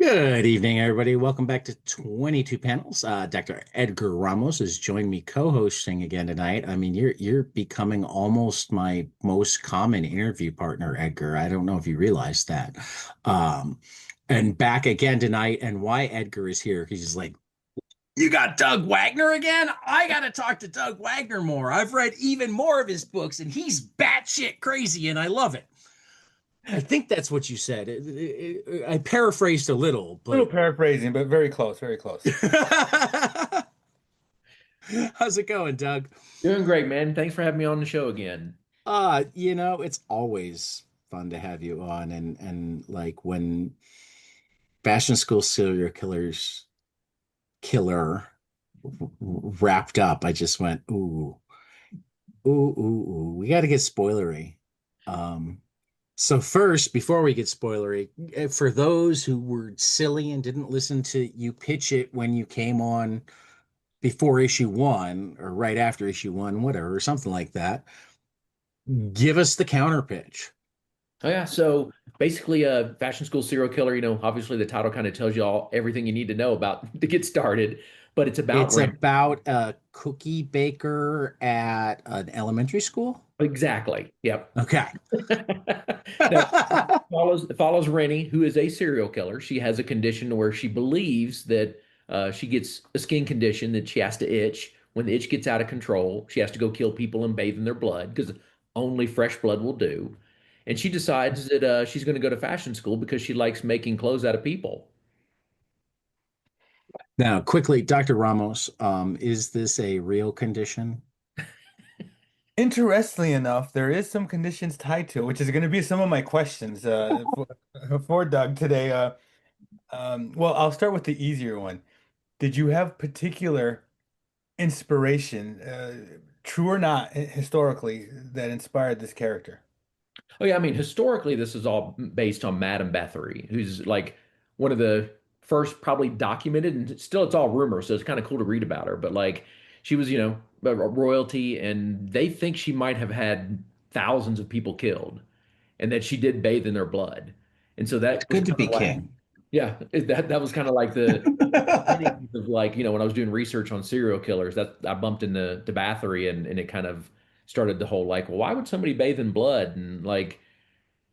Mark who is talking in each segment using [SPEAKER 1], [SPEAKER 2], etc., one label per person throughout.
[SPEAKER 1] Good evening, everybody. Welcome back to 22 Panels. Dr. Edgar Ramos has joined me co-hosting again tonight. I mean, you're becoming almost my most common interview partner, Edgar. I don't know if you realize that. Um, and back again tonight, and why Edgar is here, he's just like, you got Doug Wagner again? I got to talk to Doug Wagner more. I've read even more of his books, and he's batshit crazy, and I love it. I think that's what you said. I paraphrased a little,
[SPEAKER 2] Little
[SPEAKER 1] but
[SPEAKER 2] paraphrasing, but very close, very close.
[SPEAKER 1] how's it going, Doug?
[SPEAKER 3] Doing great, man. Thanks for having me on the show again.
[SPEAKER 1] It's always fun to have you on and like when Fashion School Serial Killer wrapped up, I just went, ooh, we got to get spoilery. Um, so first, before we get spoilery, for those who were silly and didn't listen to you pitch it when you came on before issue one or right after issue one, whatever, or something like that. Give us the counter pitch.
[SPEAKER 3] Oh yeah, so basically a fashion school serial killer, obviously the title kind of tells you all everything you need to know about to get started, but it's about
[SPEAKER 1] It's
[SPEAKER 3] Ren.
[SPEAKER 1] about a cookie baker at an elementary school.
[SPEAKER 3] Exactly. Yep.
[SPEAKER 1] Okay.
[SPEAKER 3] No, it follows Rennie, who is a serial killer. She has a condition where she believes that she gets a skin condition that she has to itch. When the itch gets out of control, she has to go kill people and bathe in their blood because only fresh blood will do. And she decides that she's going to go to fashion school because she likes making clothes out of people.
[SPEAKER 1] Now, quickly, Dr. Ramos, is this a real condition?
[SPEAKER 2] Interestingly enough, there is some conditions tied to it, which is going to be some of my questions for Doug today. Well, I'll start with the easier one. Did you have particular inspiration, true or not, historically, that inspired this character?
[SPEAKER 3] Oh yeah, I mean historically this is all based on Madame Bathory, who's like one of the first probably documented, and still it's all rumor, so it's kind of cool to read about her. But like she was, a royalty, and they think she might have had thousands of people killed, and that she did bathe in their blood. And so
[SPEAKER 1] It's
[SPEAKER 3] that was
[SPEAKER 1] good to
[SPEAKER 3] kind
[SPEAKER 1] be
[SPEAKER 3] of like,
[SPEAKER 1] king.
[SPEAKER 3] yeah, that was kind of like the beginnings of like, when I was doing research on serial killers, that I bumped into to Bathory, and it kind of started the whole like, well, why would somebody bathe in blood? And like,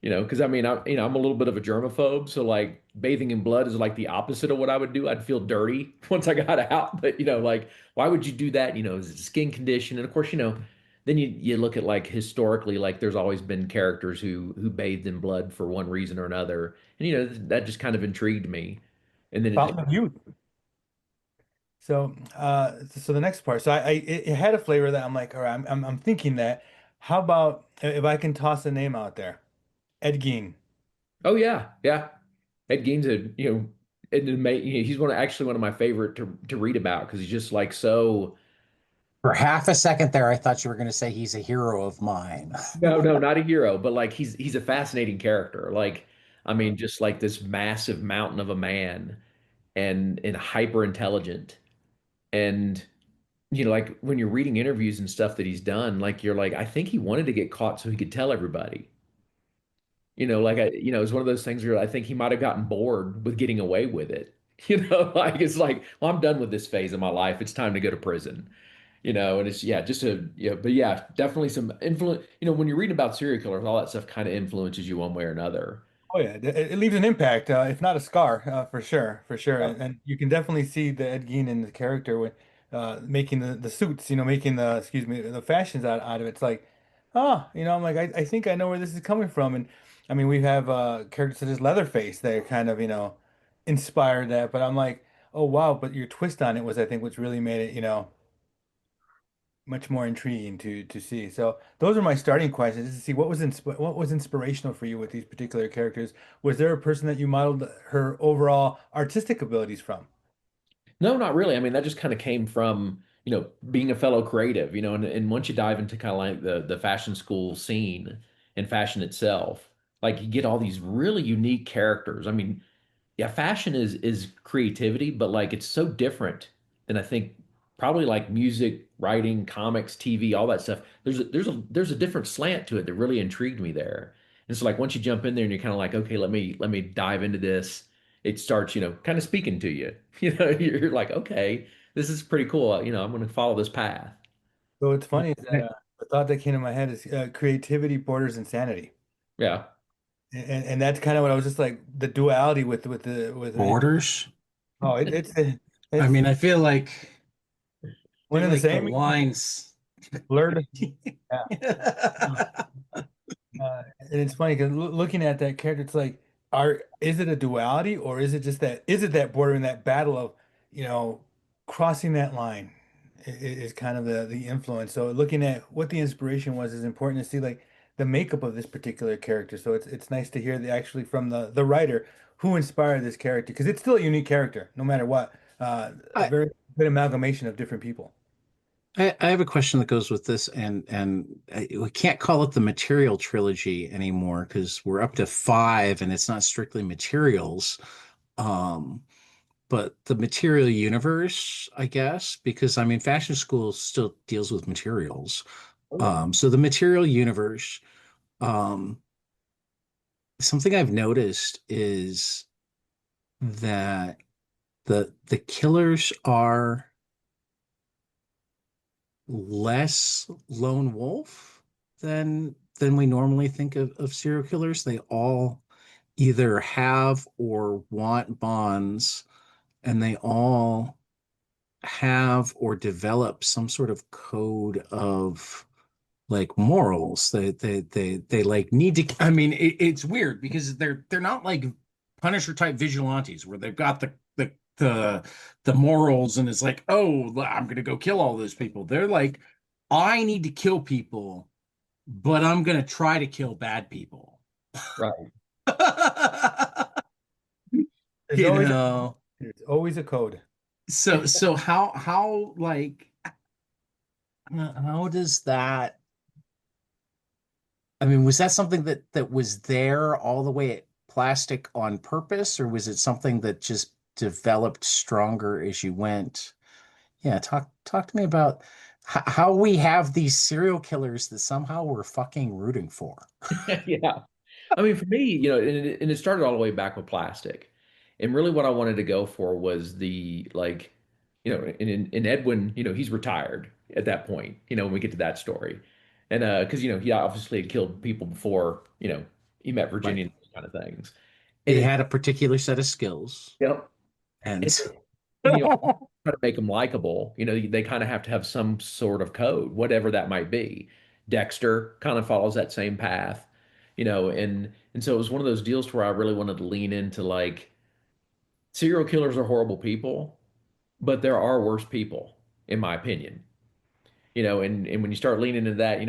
[SPEAKER 3] because I mean, I'm a little bit of a germaphobe, so like bathing in blood is like the opposite of what I would do. I'd feel dirty once I got out, but like, why would you do that? It's a skin condition, and of course, then you look at like historically, like there's always been characters who bathed in blood for one reason or another, and that just kind of intrigued me. And then
[SPEAKER 2] Fountain of youth. So the next part. It had a flavor that I'm like, all right, I'm thinking that. How about if I can toss a name out there? Ed Gein.
[SPEAKER 3] oh yeah, yeah, Ed Gein's he's actually one of my favorite to read about because he's just like so.
[SPEAKER 1] For half a second there, I thought you were going to say he's a hero of mine.
[SPEAKER 3] No, no, not a hero, but like he's a fascinating character. Like, I mean, just like this massive mountain of a man and hyper intelligent. And like when you're reading interviews and stuff that he's done, like you're like, I think he wanted to get caught so he could tell everybody. It's one of those things where I think he might have gotten bored with getting away with it. Like it's like, well, I'm done with this phase of my life. It's time to go to prison. And it's yeah, just a yeah, but yeah, definitely some influence. When you're reading about serial killers, all that stuff kind of influences you one way or another.
[SPEAKER 2] Oh yeah, it leaves an impact, if not a scar, for sure, for sure.
[SPEAKER 3] Yeah.
[SPEAKER 2] And you can definitely see the Ed Gein in the character when making the suits, making the excuse me the fashions out of it. It's like, I'm like I think I know where this is coming from. And I mean we have characters such as Leatherface that kind of inspired that. But I'm like, oh wow, but your twist on it was I think what's really made it much more intriguing to see. So those are my starting questions, is to see what was inspirational for you with these particular characters. Was there a person that you modeled her overall artistic abilities from?
[SPEAKER 3] No, not really. I mean, that just kind of came from, being a fellow creative, and once you dive into kind of like the fashion school scene and fashion itself, like you get all these really unique characters. I mean, yeah, fashion is creativity, but like it's so different than I think probably like music, writing, comics, TV, all that stuff. There's a different slant to it that really intrigued me there. And so like once you jump in there and you're kind of like, okay, let me dive into this it starts, kind of speaking to you. You're like, okay, this is pretty cool. I'm going to follow this path.
[SPEAKER 2] So what's funny is that
[SPEAKER 1] Right.
[SPEAKER 2] the thought that came to my head is creativity borders insanity,
[SPEAKER 3] Yeah.
[SPEAKER 2] and that's kind of what I was just like the duality with
[SPEAKER 1] Borders.
[SPEAKER 2] oh
[SPEAKER 1] I
[SPEAKER 2] it's
[SPEAKER 1] mean, I feel like
[SPEAKER 2] one
[SPEAKER 1] they're
[SPEAKER 2] and the
[SPEAKER 1] like the
[SPEAKER 2] same,
[SPEAKER 1] lines.
[SPEAKER 2] blurred. Yeah. And it's funny because looking at that character, it's like, is it a duality or is it that border and that battle of, you know, crossing that line is kind of the influence. So looking at what the inspiration was is important to see like the makeup of this particular character. So it's nice to hear actually from the writer who inspired this character because it's still a unique character no matter what. A
[SPEAKER 1] I,
[SPEAKER 2] very good amalgamation of different people.
[SPEAKER 1] I have a question that goes with this, we can't call it the material trilogy anymore because we're up to five, and it's not strictly materials. Um, but the material universe, I guess, because I mean, fashion school still deals with materials.
[SPEAKER 3] Oh, yeah.
[SPEAKER 1] So the material universe, um, something I've noticed is that the killers are less lone wolf than we normally think of serial killers. They all either have or want bonds, and they all have or develop some sort of code of like morals. They like need to. I mean, it's weird because they're not like Punisher type vigilantes where they've got the morals and it's like, oh, I'm gonna go kill all those people. They're like, I need to kill people, but I'm gonna try to kill bad people.
[SPEAKER 3] Right.
[SPEAKER 2] There's
[SPEAKER 1] You
[SPEAKER 2] always
[SPEAKER 1] know.
[SPEAKER 2] there's always a code.
[SPEAKER 1] So how like how does that I mean, was that something that was there all the way at plastic on purpose, or was it something that just developed stronger as you went? Yeah, talk to me about how we have these serial killers that somehow we're fucking rooting for.
[SPEAKER 3] Yeah. I mean, for me, and it started all the way back with plastic. And really what I wanted to go for was the like, in Edwin, he's retired at that point, when we get to that story. And because, he obviously had killed people before, he met
[SPEAKER 1] Right.
[SPEAKER 3] Virginia and those kind of things. And
[SPEAKER 1] He
[SPEAKER 3] it,
[SPEAKER 1] had a particular set of skills,
[SPEAKER 3] yep.
[SPEAKER 1] and
[SPEAKER 3] And, and try to make them likable, they kind of have to have some sort of code, whatever that might be. Dexter kind of follows that same path, and so it was one of those deals where I really wanted to lean into like serial killers are horrible people, but there are worse people, in my opinion. And when you start leaning into that,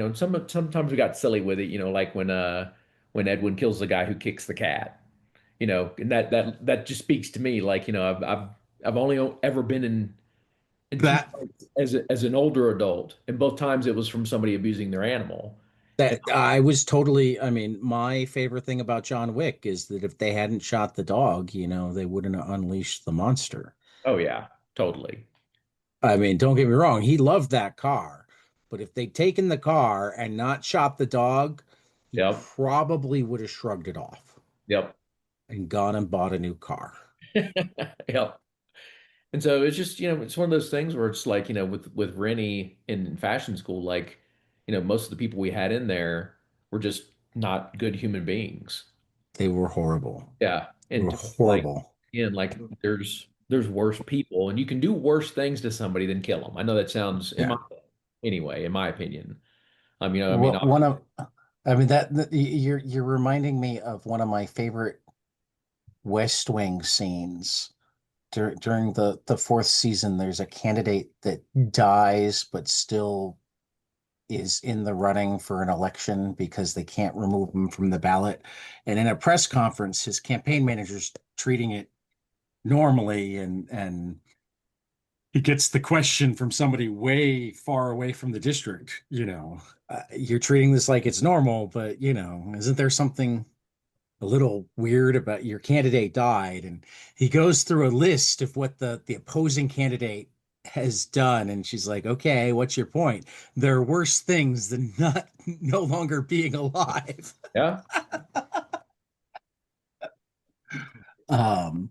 [SPEAKER 3] sometimes we got silly with it, like when Edwin kills the guy who kicks the cat, and that just speaks to me like, I've only ever been in two
[SPEAKER 1] that
[SPEAKER 3] fights as an older adult, and both times it was from somebody abusing their animal. And
[SPEAKER 1] that I was totally, I mean, my favorite thing about John Wick is that if they hadn't shot the dog, they wouldn't have unleashed the monster.
[SPEAKER 3] oh yeah, totally.
[SPEAKER 1] I mean, don't get me wrong, he loved that car, but if they'd taken the car and not shot the dog, he
[SPEAKER 3] Yep,
[SPEAKER 1] probably would have shrugged it off
[SPEAKER 3] yep,
[SPEAKER 1] and gone and bought a new car.
[SPEAKER 3] yep. And so it's just, it's one of those things where it's like, with Rennie in fashion school, like, most of the people we had in there were just not good human beings.
[SPEAKER 1] They were horrible.
[SPEAKER 3] Yeah.
[SPEAKER 1] They
[SPEAKER 3] And
[SPEAKER 1] were
[SPEAKER 3] to me, like,
[SPEAKER 1] horrible.
[SPEAKER 3] again, like there's worse people and you can do worse things to somebody than kill them. I know that sounds
[SPEAKER 1] Yeah.
[SPEAKER 3] in my opinion. I mean,
[SPEAKER 1] One of, I mean you're reminding me of one of my favorite West Wing scenes. During the fourth season, there's a candidate that dies but still is in the running for an election because they can't remove him from the ballot. And in a press conference, his campaign manager's treating it normally, and he gets the question from somebody way far away from the district, you're treating this like it's normal, but isn't there something a little weird about your candidate died? And he goes through a list of what the opposing candidate has done, and she's like, okay, what's your point? There are worse things than not no longer being alive.
[SPEAKER 3] yeah,
[SPEAKER 1] um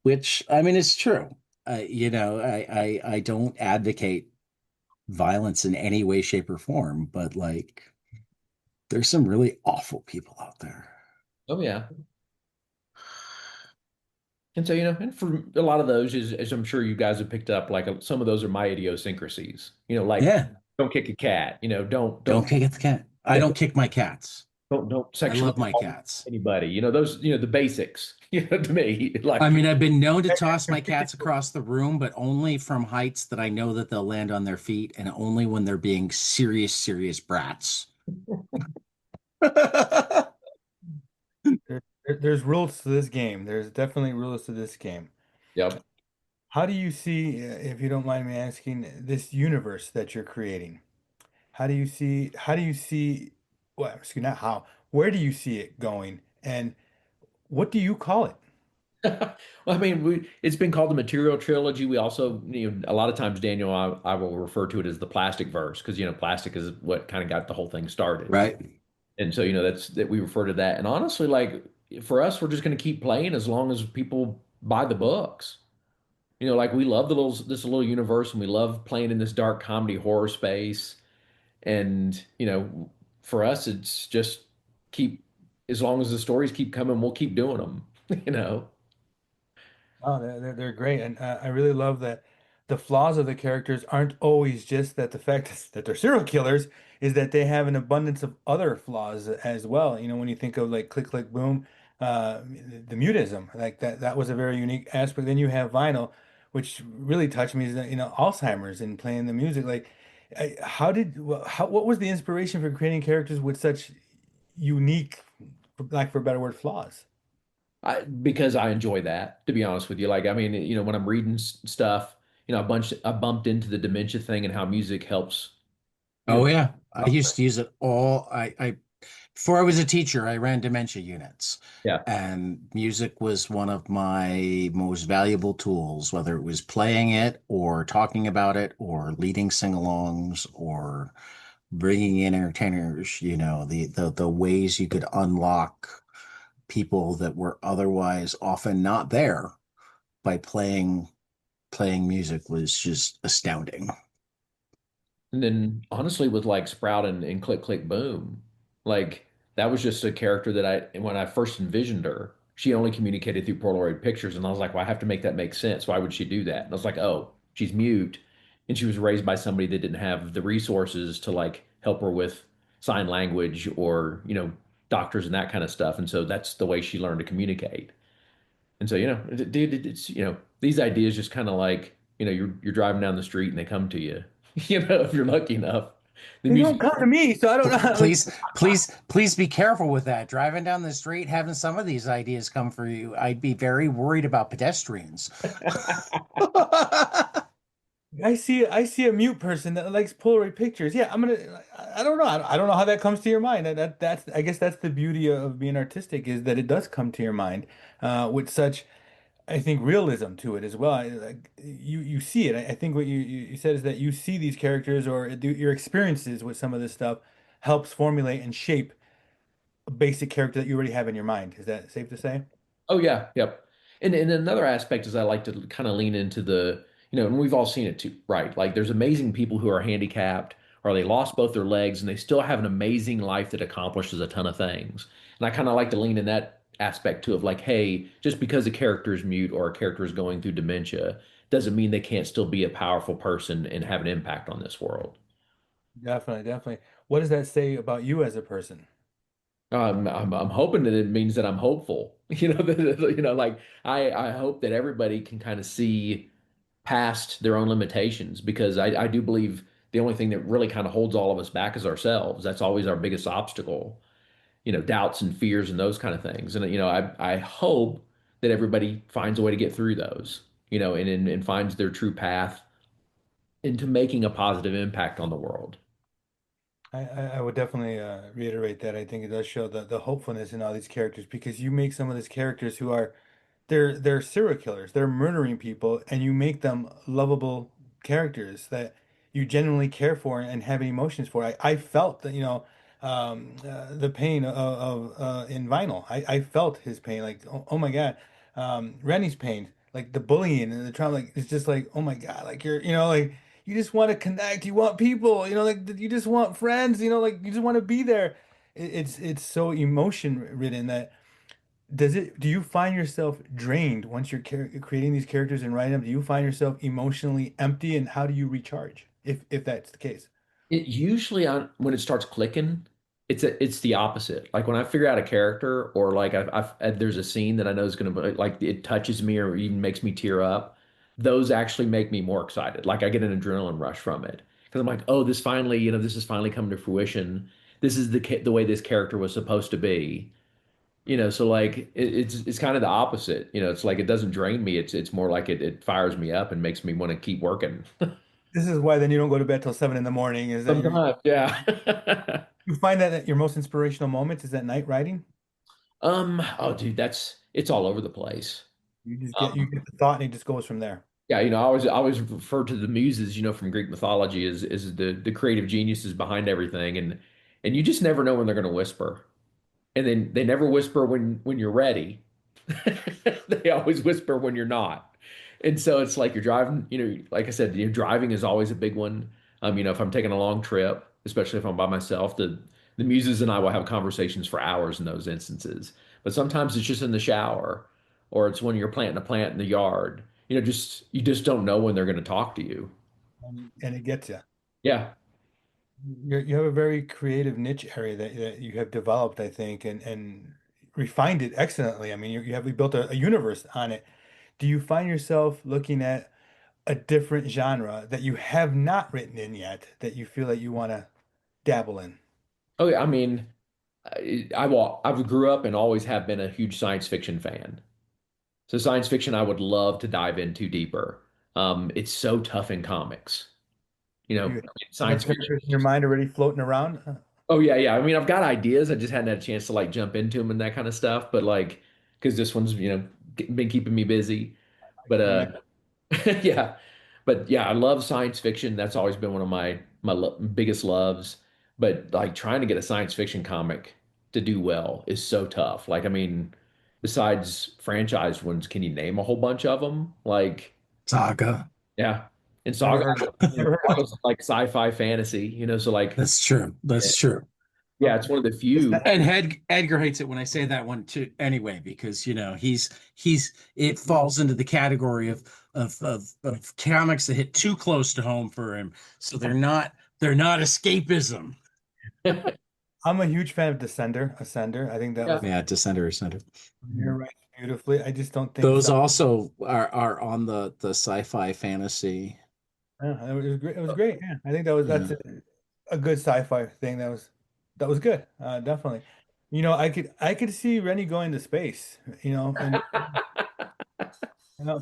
[SPEAKER 1] which I mean, it's true. I don't advocate violence in any way, shape, or form, but like, there's some really awful people out there.
[SPEAKER 3] Oh yeah. And so, and for a lot of those, as I'm sure you guys have picked up, like some of those are my idiosyncrasies. Like
[SPEAKER 1] Yeah,
[SPEAKER 3] don't kick a cat.
[SPEAKER 1] don't kick at the cat. I
[SPEAKER 3] Yeah,
[SPEAKER 1] don't kick my cats.
[SPEAKER 3] don't
[SPEAKER 1] I
[SPEAKER 3] sexually
[SPEAKER 1] love my
[SPEAKER 3] assault
[SPEAKER 1] cats.
[SPEAKER 3] anybody. Those, the basics. To me,
[SPEAKER 1] I
[SPEAKER 3] like
[SPEAKER 1] mean, I've been known to toss my cats across the room, but only from heights that I know that they'll land on their feet, and only when they're being serious, serious brats.
[SPEAKER 2] There's rules to this game. There's definitely rules to this game.
[SPEAKER 3] yep.
[SPEAKER 2] How do you see, if you don't mind me asking, this universe that you're creating? How do you see, well, excuse me, not how, where do you see it going? And what do you call it?
[SPEAKER 3] Well, I mean, it's been called the Material Trilogy. We also, a lot of times, Daniel, I will refer to it as the plastic verse because, plastic is what kind of got the whole thing started.
[SPEAKER 1] Right?
[SPEAKER 3] And so, that's that we refer to that. And honestly, like for us, we're just going to keep playing as long as people buy the books. Like we love this little universe and we love playing in this dark comedy horror space. And, for us, it's just keep, as long as the stories keep coming, we'll keep doing them, you know?
[SPEAKER 2] Oh, they're great, and I really love that the flaws of the characters aren't always just that the fact that they're serial killers is that they have an abundance of other flaws as well. When you think of like Click Click Boom, the mutism, like that was a very unique aspect. Then you have Vinyl, which really touched me is that, Alzheimer's and playing the music. Like, what was the inspiration for creating characters with such unique, for lack for a better word, flaws?
[SPEAKER 3] Because I enjoy that, to be honest with you. Like, I mean, when I'm reading stuff, I bumped into the dementia thing and how music helps, you know,
[SPEAKER 1] Oh yeah. I used to use it all. I before I was a teacher, I ran dementia units,
[SPEAKER 3] yeah.
[SPEAKER 1] and music was one of my most valuable tools, whether it was playing it or talking about it or leading sing-alongs or bringing in entertainers, the ways you could unlock people that were otherwise often not there by playing music was just astounding.
[SPEAKER 3] And then honestly, with like Sprout and Click Click Boom, like that was just a character that when I first envisioned her, she only communicated through Polaroid pictures. And I was like, well, I have to make that make sense. Why would she do that? And I was like, oh, she's mute. And she was raised by somebody that didn't have the resources to like help her with sign language or, doctors and that kind of stuff. And so that's the way she learned to communicate. And so, dude, it's, these ideas just kind of like, you're driving down the street and they come to you, if you're lucky enough. The
[SPEAKER 2] They don't
[SPEAKER 3] music,
[SPEAKER 2] come to me, so I don't know. Like,
[SPEAKER 1] Please, please, please be careful with that. Driving down the street, having some of these ideas come for you, I'd be very worried about pedestrians.
[SPEAKER 2] I see a mute person that likes Polaroid pictures. Yeah, I don't know. I don't know how that comes to your mind. That's I guess that's the beauty of being artistic is that it does come to your mind, with such I think realism to it as well. Like you see it. I think what you said is that you see these characters or your experiences with some of this stuff helps formulate and shape a basic character that you already have in your mind. Is that safe to say?
[SPEAKER 3] Oh yeah, yep. And another aspect is I like to kind of lean into and we've all seen it too, right? Like there's amazing people who are handicapped or they lost both their legs and they still have an amazing life that accomplishes a ton of things. And I kind of like to lean in that aspect too of like, hey, just because a character is mute or a character is going through dementia doesn't mean they can't still be a powerful person and have an impact on this world.
[SPEAKER 2] Definitely, definitely. What does that say about you as a person?
[SPEAKER 3] I'm hoping that it means that I'm hopeful. Like I hope that everybody can kind of see past their own limitations because I do believe the only thing that really kind of holds all of us back is ourselves. That's always our biggest obstacle, doubts and fears and those kind of things. And I hope that everybody finds a way to get through those, and finds their true path into making a positive impact on the world.
[SPEAKER 2] I would definitely reiterate that. I think it does show the hopefulness in all these characters because you make some of these characters who are they're serial killers, they're murdering people, and you make them lovable characters that you genuinely care for and have emotions for. I felt that the pain of in Vinyl. I felt his pain, like oh my God, Rennie's pain. like the bullying and the trauma, like it's just like, oh my God, like you're, like you just want to connect, you want people, like you just want friends, like you just want to be there. It's so emotion ridden that do you find yourself drained once you're creating these characters and writing them? Do you find yourself emotionally empty, and how do you recharge if that's the case?
[SPEAKER 3] It usually on when it starts clicking, it's the opposite. Like when I figure out a character or like there's a scene that I know is going to be like it touches me or even makes me tear up. Those actually make me more excited. Like I get an adrenaline rush from it because I'm like, oh, this finally, this is finally coming to fruition. This is the way this character was supposed to be. So like it's kind of the opposite. It's like it doesn't drain me. It's more like it fires me up and makes me want to keep working.
[SPEAKER 2] This is why then you don't go to bed till 7 in the morning, is that
[SPEAKER 3] Sometimes, yeah.
[SPEAKER 2] you find that your most inspirational moments is at night writing?
[SPEAKER 3] Oh, dude, it's all over the place.
[SPEAKER 2] You just
[SPEAKER 3] Um,
[SPEAKER 2] get the thought and it just goes from there.
[SPEAKER 3] yeah, I always refer to the muses, from Greek mythology as the creative geniuses behind everything, and you just never know when they're going to whisper, and then they never whisper when you're ready. They always whisper when you're not. And so it's like you're driving, like I said, driving is always a big one. If I'm taking a long trip, especially if I'm by myself, the muses and I will have conversations for hours in those instances. But sometimes it's just in the shower, or it's when you're planting a plant in the yard. You just don't know when they're going to talk to you.
[SPEAKER 2] And it gets you.
[SPEAKER 3] Yeah.
[SPEAKER 2] You have a very creative niche area that you have developed, I think, and refined it excellently. I mean, you built a universe on it. Do you find yourself looking at a different genre that you have not written in yet that you feel like you want to dabble in?
[SPEAKER 3] Oh, yeah. I grew up and always have been a huge science fiction fan. So science fiction, I would love to dive into deeper. It's so tough in comics.
[SPEAKER 2] You have
[SPEAKER 3] Science fiction.
[SPEAKER 2] characters in your mind already floating around?
[SPEAKER 3] Oh yeah, yeah. I've got ideas. I just hadn't had a chance to like jump into them and that kind of stuff. But like, because this one's been keeping me busy.
[SPEAKER 2] I
[SPEAKER 3] But
[SPEAKER 2] can imagine.
[SPEAKER 3] yeah, but yeah, I love science fiction. That's always been one of my biggest loves. But like trying to get a science fiction comic to do well is so tough. Like, besides franchise ones, can you name a whole bunch of them? Like,
[SPEAKER 1] Saga.
[SPEAKER 3] yeah, and
[SPEAKER 2] Never
[SPEAKER 3] Saga,
[SPEAKER 2] heard of it. Never heard of
[SPEAKER 3] Saga's like sci-fi fantasy. So like,
[SPEAKER 1] That's true.
[SPEAKER 3] yeah,
[SPEAKER 1] That's true.
[SPEAKER 3] yeah, it's one of the
[SPEAKER 2] it.
[SPEAKER 3] few.
[SPEAKER 1] And Edgar hates it when I say that one too, anyway, because he's it falls into the category of comics that hit too close to home for him. So they're not escapism.
[SPEAKER 2] I'm a huge fan of Ascender. I think that
[SPEAKER 3] Yeah.
[SPEAKER 2] was
[SPEAKER 1] Yeah, Descender or Center.
[SPEAKER 2] you're right beautifully. I just don't think
[SPEAKER 1] Those
[SPEAKER 2] so.
[SPEAKER 1] also are on the sci-fi fantasy.
[SPEAKER 2] Yeah, it was great. It was great. Yeah, I think that's
[SPEAKER 1] Yeah.
[SPEAKER 2] a good sci-fi thing. That was good. Definitely. I could see Rennie going to space. And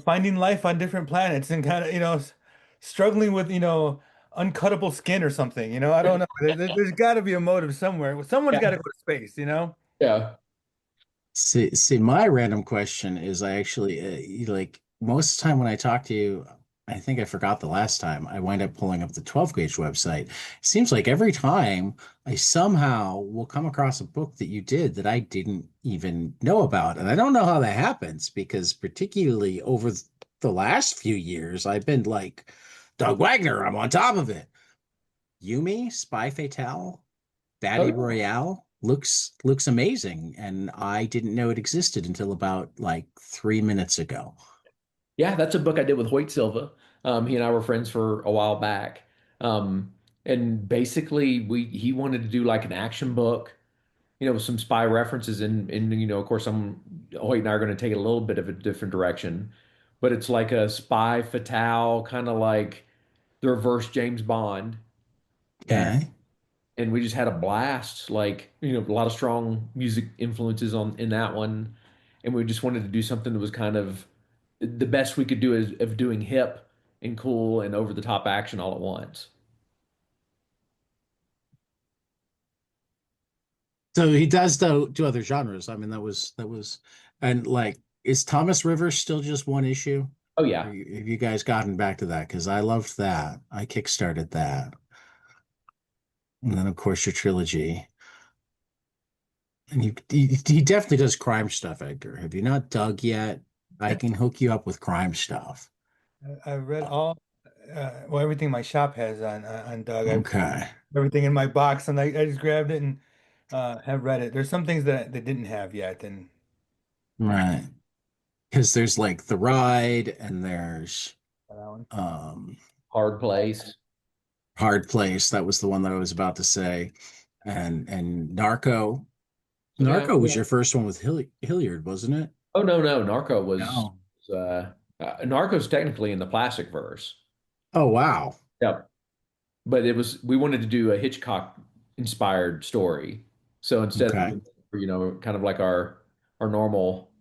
[SPEAKER 2] finding life on different planets and kind of struggling with uncuttable skin or something. I don't know. There's got to be a motive somewhere. Someone's got to
[SPEAKER 3] Yeah.
[SPEAKER 2] go to space.
[SPEAKER 3] Yeah.
[SPEAKER 1] See, my random question is I actually like most of the time when I talk to you, I think I forgot the last time I wind up pulling up the 12 gauge website. It seems like every time I somehow will come across a book that you did that I didn't even know about. And I don't know how that happens because particularly over the last few years, I've been like Doug Wagner, I'm on top of it. Yumi, Spy Fatale,
[SPEAKER 3] Oh,
[SPEAKER 1] Battle
[SPEAKER 3] yeah.
[SPEAKER 1] Royale looks amazing, and I didn't know it existed until about like 3 minutes ago.
[SPEAKER 3] Yeah, that's a book I did with Hoyt Silva. He and I were friends for a while back. And basically he wanted to do like an action book, with some spy references and of course Hoyt and I are going to take it a little bit of a different direction. But it's like a spy fatale, kind of like the reverse James Bond. And
[SPEAKER 1] Okay.
[SPEAKER 3] and we just had a blast, like, a lot of strong music influences in that one. And we just wanted to do something that was kind of the best we could do is of doing hip and cool and over the top action all at once.
[SPEAKER 1] So he does though do other genres. I mean, that was, and like, is Thomas Rivers still just one issue?
[SPEAKER 3] Oh
[SPEAKER 1] Or
[SPEAKER 3] yeah.
[SPEAKER 1] have you guys gotten back to that? Because I loved that. I kickstarted that. And then of course your trilogy. And he definitely does crime stuff, Edgar. Have you not dug yet? I can hook you up with crime stuff.
[SPEAKER 2] I read all, well, everything my shop has on Doug. I've
[SPEAKER 1] Okay.
[SPEAKER 2] everything in my box, and I just grabbed it and have read it. There's some things that they didn't have yet, and
[SPEAKER 1] Right. Because there's like The Ride and there's
[SPEAKER 2] that one.
[SPEAKER 1] um
[SPEAKER 3] Hard Place.
[SPEAKER 1] Hard Place. That was the one that I was about to say. And Narco.
[SPEAKER 3] Yeah.
[SPEAKER 1] Narco was your first one with Hilliard, wasn't it?
[SPEAKER 3] Oh no, no, Narco
[SPEAKER 1] No.
[SPEAKER 3] was Narco's technically in the classic verse.
[SPEAKER 1] Oh wow.
[SPEAKER 3] Yep. But it was we wanted to do a Hitchcock inspired story. So instead of
[SPEAKER 1] Okay.
[SPEAKER 3] doing, kind of like our normal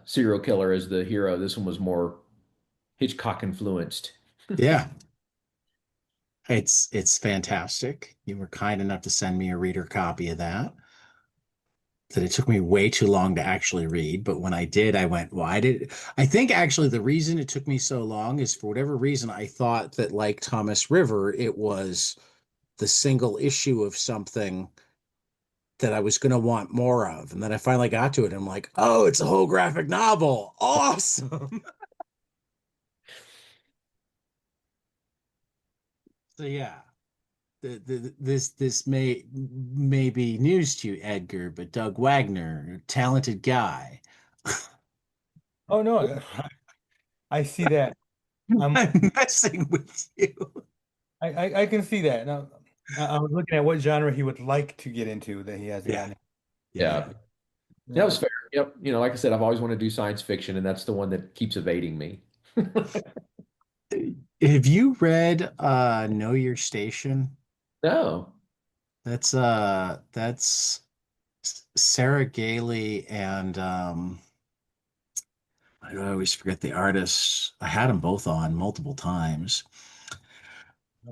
[SPEAKER 3] serial killer as the hero, this one was more Hitchcock influenced.
[SPEAKER 1] Yeah. It's fantastic. You were kind enough to send me a reader copy of that. That it took me way too long to actually read, but when I did, I went, why did I think actually the reason it took me so long is for whatever reason I thought that like Thomas River, it was the single issue of something that I was going to want more of. And then I finally got to it. And I'm like, oh, it's a whole graphic novel. Awesome. So yeah, this may be news to you, Edgar, but Doug Wagner, talented guy.
[SPEAKER 2] Oh no, I see that. I'm
[SPEAKER 1] I'm messing with you.
[SPEAKER 2] I can see that. Now, I was looking at what genre he would like to get into that he hasn't
[SPEAKER 1] Yeah,
[SPEAKER 2] gotten.
[SPEAKER 1] yeah.
[SPEAKER 3] Yeah. That
[SPEAKER 2] Yeah.
[SPEAKER 3] was fair. Yep. Like I said, I've always wanted to do science fiction, and that's the one that keeps evading me.
[SPEAKER 1] Have you read Know Your Station?
[SPEAKER 3] No.
[SPEAKER 1] That's Sarah Gailey and I always forget the artists. I had them both on multiple times.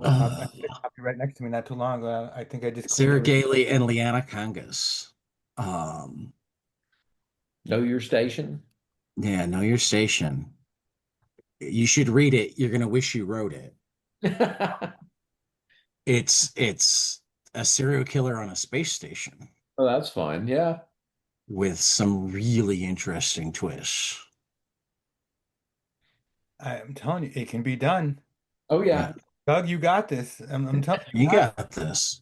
[SPEAKER 2] I
[SPEAKER 1] Uh,
[SPEAKER 2] put a copy right next to me not too long ago. I think I just cleaned
[SPEAKER 1] Sarah
[SPEAKER 2] everything.
[SPEAKER 1] Gailey and Liana Kangas. Um,
[SPEAKER 3] Know your station.
[SPEAKER 1] yeah, Know Your Station. You should read it. You're gonna wish you wrote it. It's a serial killer on a space station
[SPEAKER 3] Oh, that's fun. Yeah.
[SPEAKER 1] with some really interesting twists.
[SPEAKER 2] I'm telling you, it can be done.
[SPEAKER 3] Oh,
[SPEAKER 1] Yeah,
[SPEAKER 3] yeah.
[SPEAKER 2] Doug, you got this. I'm telling you,
[SPEAKER 1] you
[SPEAKER 2] you got it.
[SPEAKER 1] got this.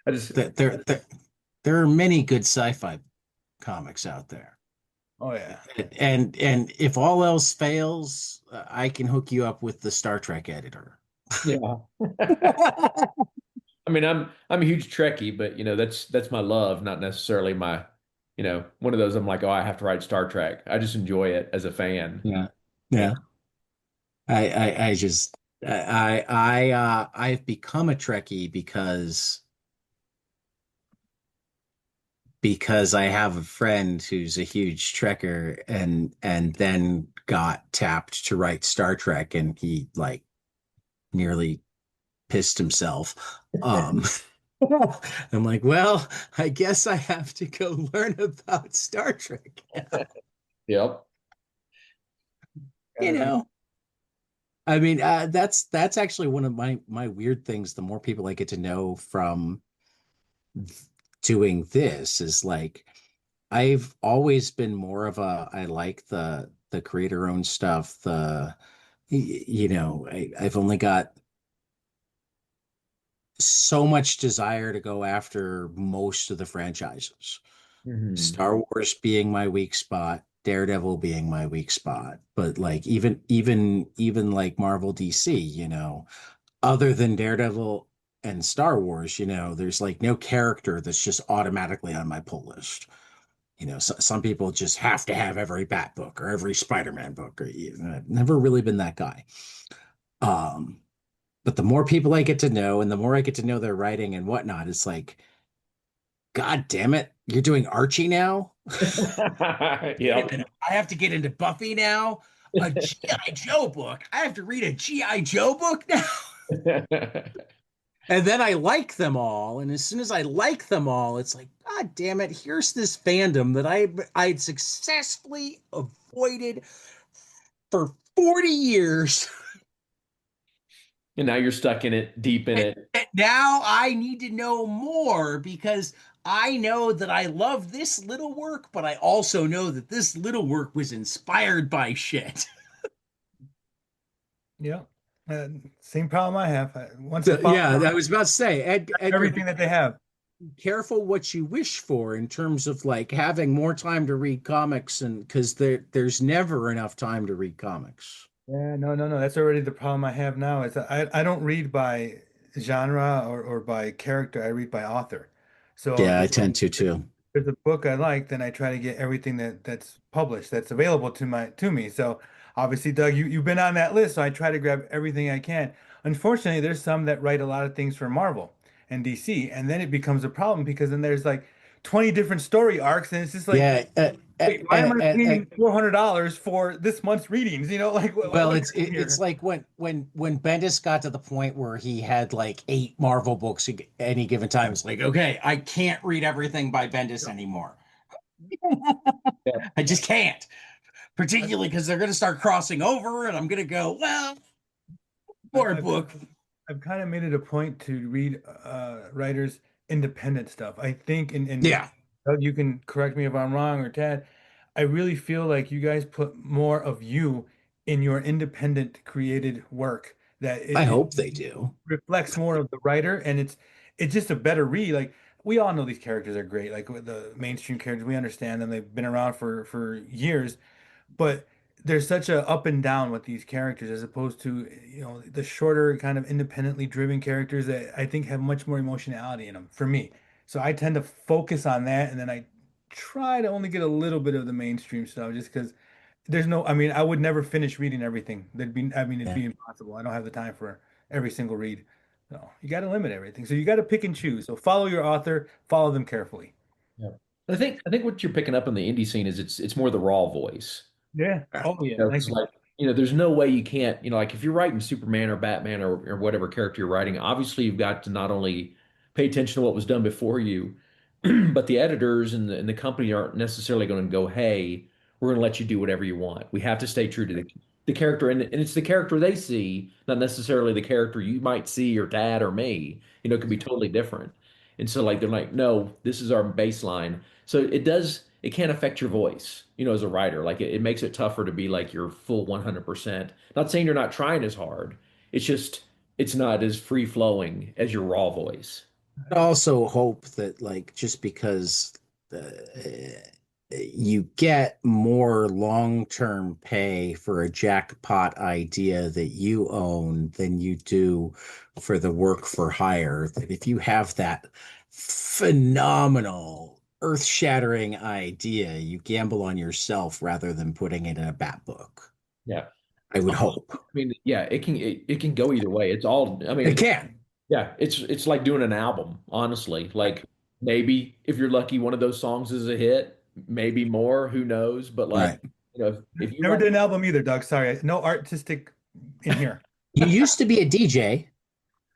[SPEAKER 3] I just,
[SPEAKER 1] There are many good sci-fi comics out there.
[SPEAKER 2] Oh yeah.
[SPEAKER 1] And if all else fails, I can hook you up with the Star Trek editor.
[SPEAKER 3] yeah. I mean, I'm a huge Trekkie, but that's my love, not necessarily my, one of those I'm like, oh, I have to write Star Trek. I just enjoy it as a fan.
[SPEAKER 1] Yeah.
[SPEAKER 3] Yeah.
[SPEAKER 1] Yeah. I just I've become a Trekkie because I have a friend who's a huge Trekker and then got tapped to write Star Trek and he like nearly pissed himself. I'm like, well, I guess I have to go learn about Star Trek.
[SPEAKER 3] Yep.
[SPEAKER 1] You
[SPEAKER 2] Gotta read.
[SPEAKER 1] know, I mean, that's actually one of my weird things. The more people I get to know from doing this is like I've always been more of a I like the creator owned stuff. I've only got so much desire to go after most of the franchises.
[SPEAKER 3] Hmm.
[SPEAKER 1] Star Wars being my weak spot, Daredevil being my weak spot, but like even like Marvel DC, other than Daredevil and Star Wars, there's like no character that's just automatically on my pull list. Some people just have to have every Bat book or every Spider-Man book. I've never really been that guy. Um, but the more people I get to know and the more I get to know their writing and whatnot, it's like, God damn it, you're doing Archie now? Wait a
[SPEAKER 3] Yep.
[SPEAKER 1] minute, I have to get into Buffy now? A G.I. Joe book? I have to read a G.I. Joe book now? And then I like them all. And as soon as I like them all, it's like, God damn it, here's this fandom that I'd successfully avoided for 40 years.
[SPEAKER 3] And now you're stuck in it, deep in it.
[SPEAKER 1] And now I need to know more because I know that I love this little work, but I also know that this little work was inspired by shit.
[SPEAKER 2] Yeah. Same problem I have. Once I
[SPEAKER 1] So,
[SPEAKER 2] follow
[SPEAKER 1] yeah, I was about to say, Edgar,
[SPEAKER 2] everything that they have.
[SPEAKER 1] be careful what you wish for in terms of like having more time to read comics, and because there's never enough time to read comics.
[SPEAKER 2] Yeah, no, no, no. That's already the problem I have now. Is that I don't read by genre or by character. I read by author. So
[SPEAKER 1] Yeah, I tend to too.
[SPEAKER 2] there's a book I like, then I try to get everything that's published that's available to me. So obviously, Doug, you've been on that list, so I try to grab everything I can. Unfortunately, there's some that write a lot of things for Marvel and DC, and then it becomes a problem because then there's like 20 different story arcs, and it's just like,
[SPEAKER 1] Yeah,
[SPEAKER 2] wait, why am I paying $400 for this month's readings? Like
[SPEAKER 1] well,
[SPEAKER 2] what's
[SPEAKER 1] it's
[SPEAKER 2] here?
[SPEAKER 1] like when Bendis got to the point where he had like 8 Marvel books at any given time. It's like, okay, I can't read everything by Bendis anymore.
[SPEAKER 3] Yeah.
[SPEAKER 1] I just can't, particularly because they're going to start crossing over, and I'm going to go, well,
[SPEAKER 2] I've,
[SPEAKER 1] more
[SPEAKER 2] I've
[SPEAKER 1] book.
[SPEAKER 2] I've kind of made it a point to read writers' independent stuff. I think, and
[SPEAKER 1] Yeah,
[SPEAKER 2] Doug, you can correct me if I'm wrong, or Tad, I really feel like you guys put more of you in your independent created work, that
[SPEAKER 1] I
[SPEAKER 2] it
[SPEAKER 1] hope they do.
[SPEAKER 2] reflects more of the writer, and it's just a better read. Like we all know these characters are great, like with the mainstream characters, we understand them. They've been around for years, but there's such a up and down with these characters as opposed to, the shorter kind of independently driven characters that I think have much more emotionality in them for me. So I tend to focus on that, and then I try to only get a little bit of the mainstream stuff just because there's no, I mean, I would never finish reading everything. I mean, it'd
[SPEAKER 1] Yeah.
[SPEAKER 2] be impossible. I don't have the time for every single read. So you got to limit everything. So you got to pick and choose. So follow your author, follow them carefully.
[SPEAKER 3] Yeah. I think what you're picking up on the indie scene is it's more the raw voice.
[SPEAKER 2] Yeah. Oh yeah.
[SPEAKER 3] It's
[SPEAKER 2] Thank you.
[SPEAKER 3] like, there's no way you can't, like if you're writing Superman or Batman or whatever character you're writing, obviously you've got to not only pay attention to what was done before you, but the editors and the company aren't necessarily going to go, hey, we're going to let you do whatever you want. We have to stay true to the character, and it's the character they see, not necessarily the character you might see or dad or me. It could be totally different. And so like they're like, no, this is our baseline. So it can affect your voice, as a writer. Like it makes it tougher to be like your full 100%. Not saying you're not trying as hard. It's just, it's not as free flowing as your raw voice.
[SPEAKER 1] I also hope that like just because uh, you get more long-term pay for a jackpot idea that you own than you do for the work for hire, that if you have that phenomenal, earth-shattering idea, you gamble on yourself rather than putting it in a bat book.
[SPEAKER 3] Yeah.
[SPEAKER 1] I would
[SPEAKER 3] I
[SPEAKER 1] hope.
[SPEAKER 3] mean, yeah, it can go either way. It's all, I
[SPEAKER 1] It
[SPEAKER 3] mean,
[SPEAKER 1] can.
[SPEAKER 3] yeah, it's like doing an album, honestly. Like maybe if you're lucky, one of those songs is a hit, maybe more, who knows? But like,
[SPEAKER 1] Right.
[SPEAKER 3] if you
[SPEAKER 2] Never
[SPEAKER 3] write,
[SPEAKER 2] did an album either, Doug. Sorry. No artistic in here.
[SPEAKER 1] You used to be a DJ.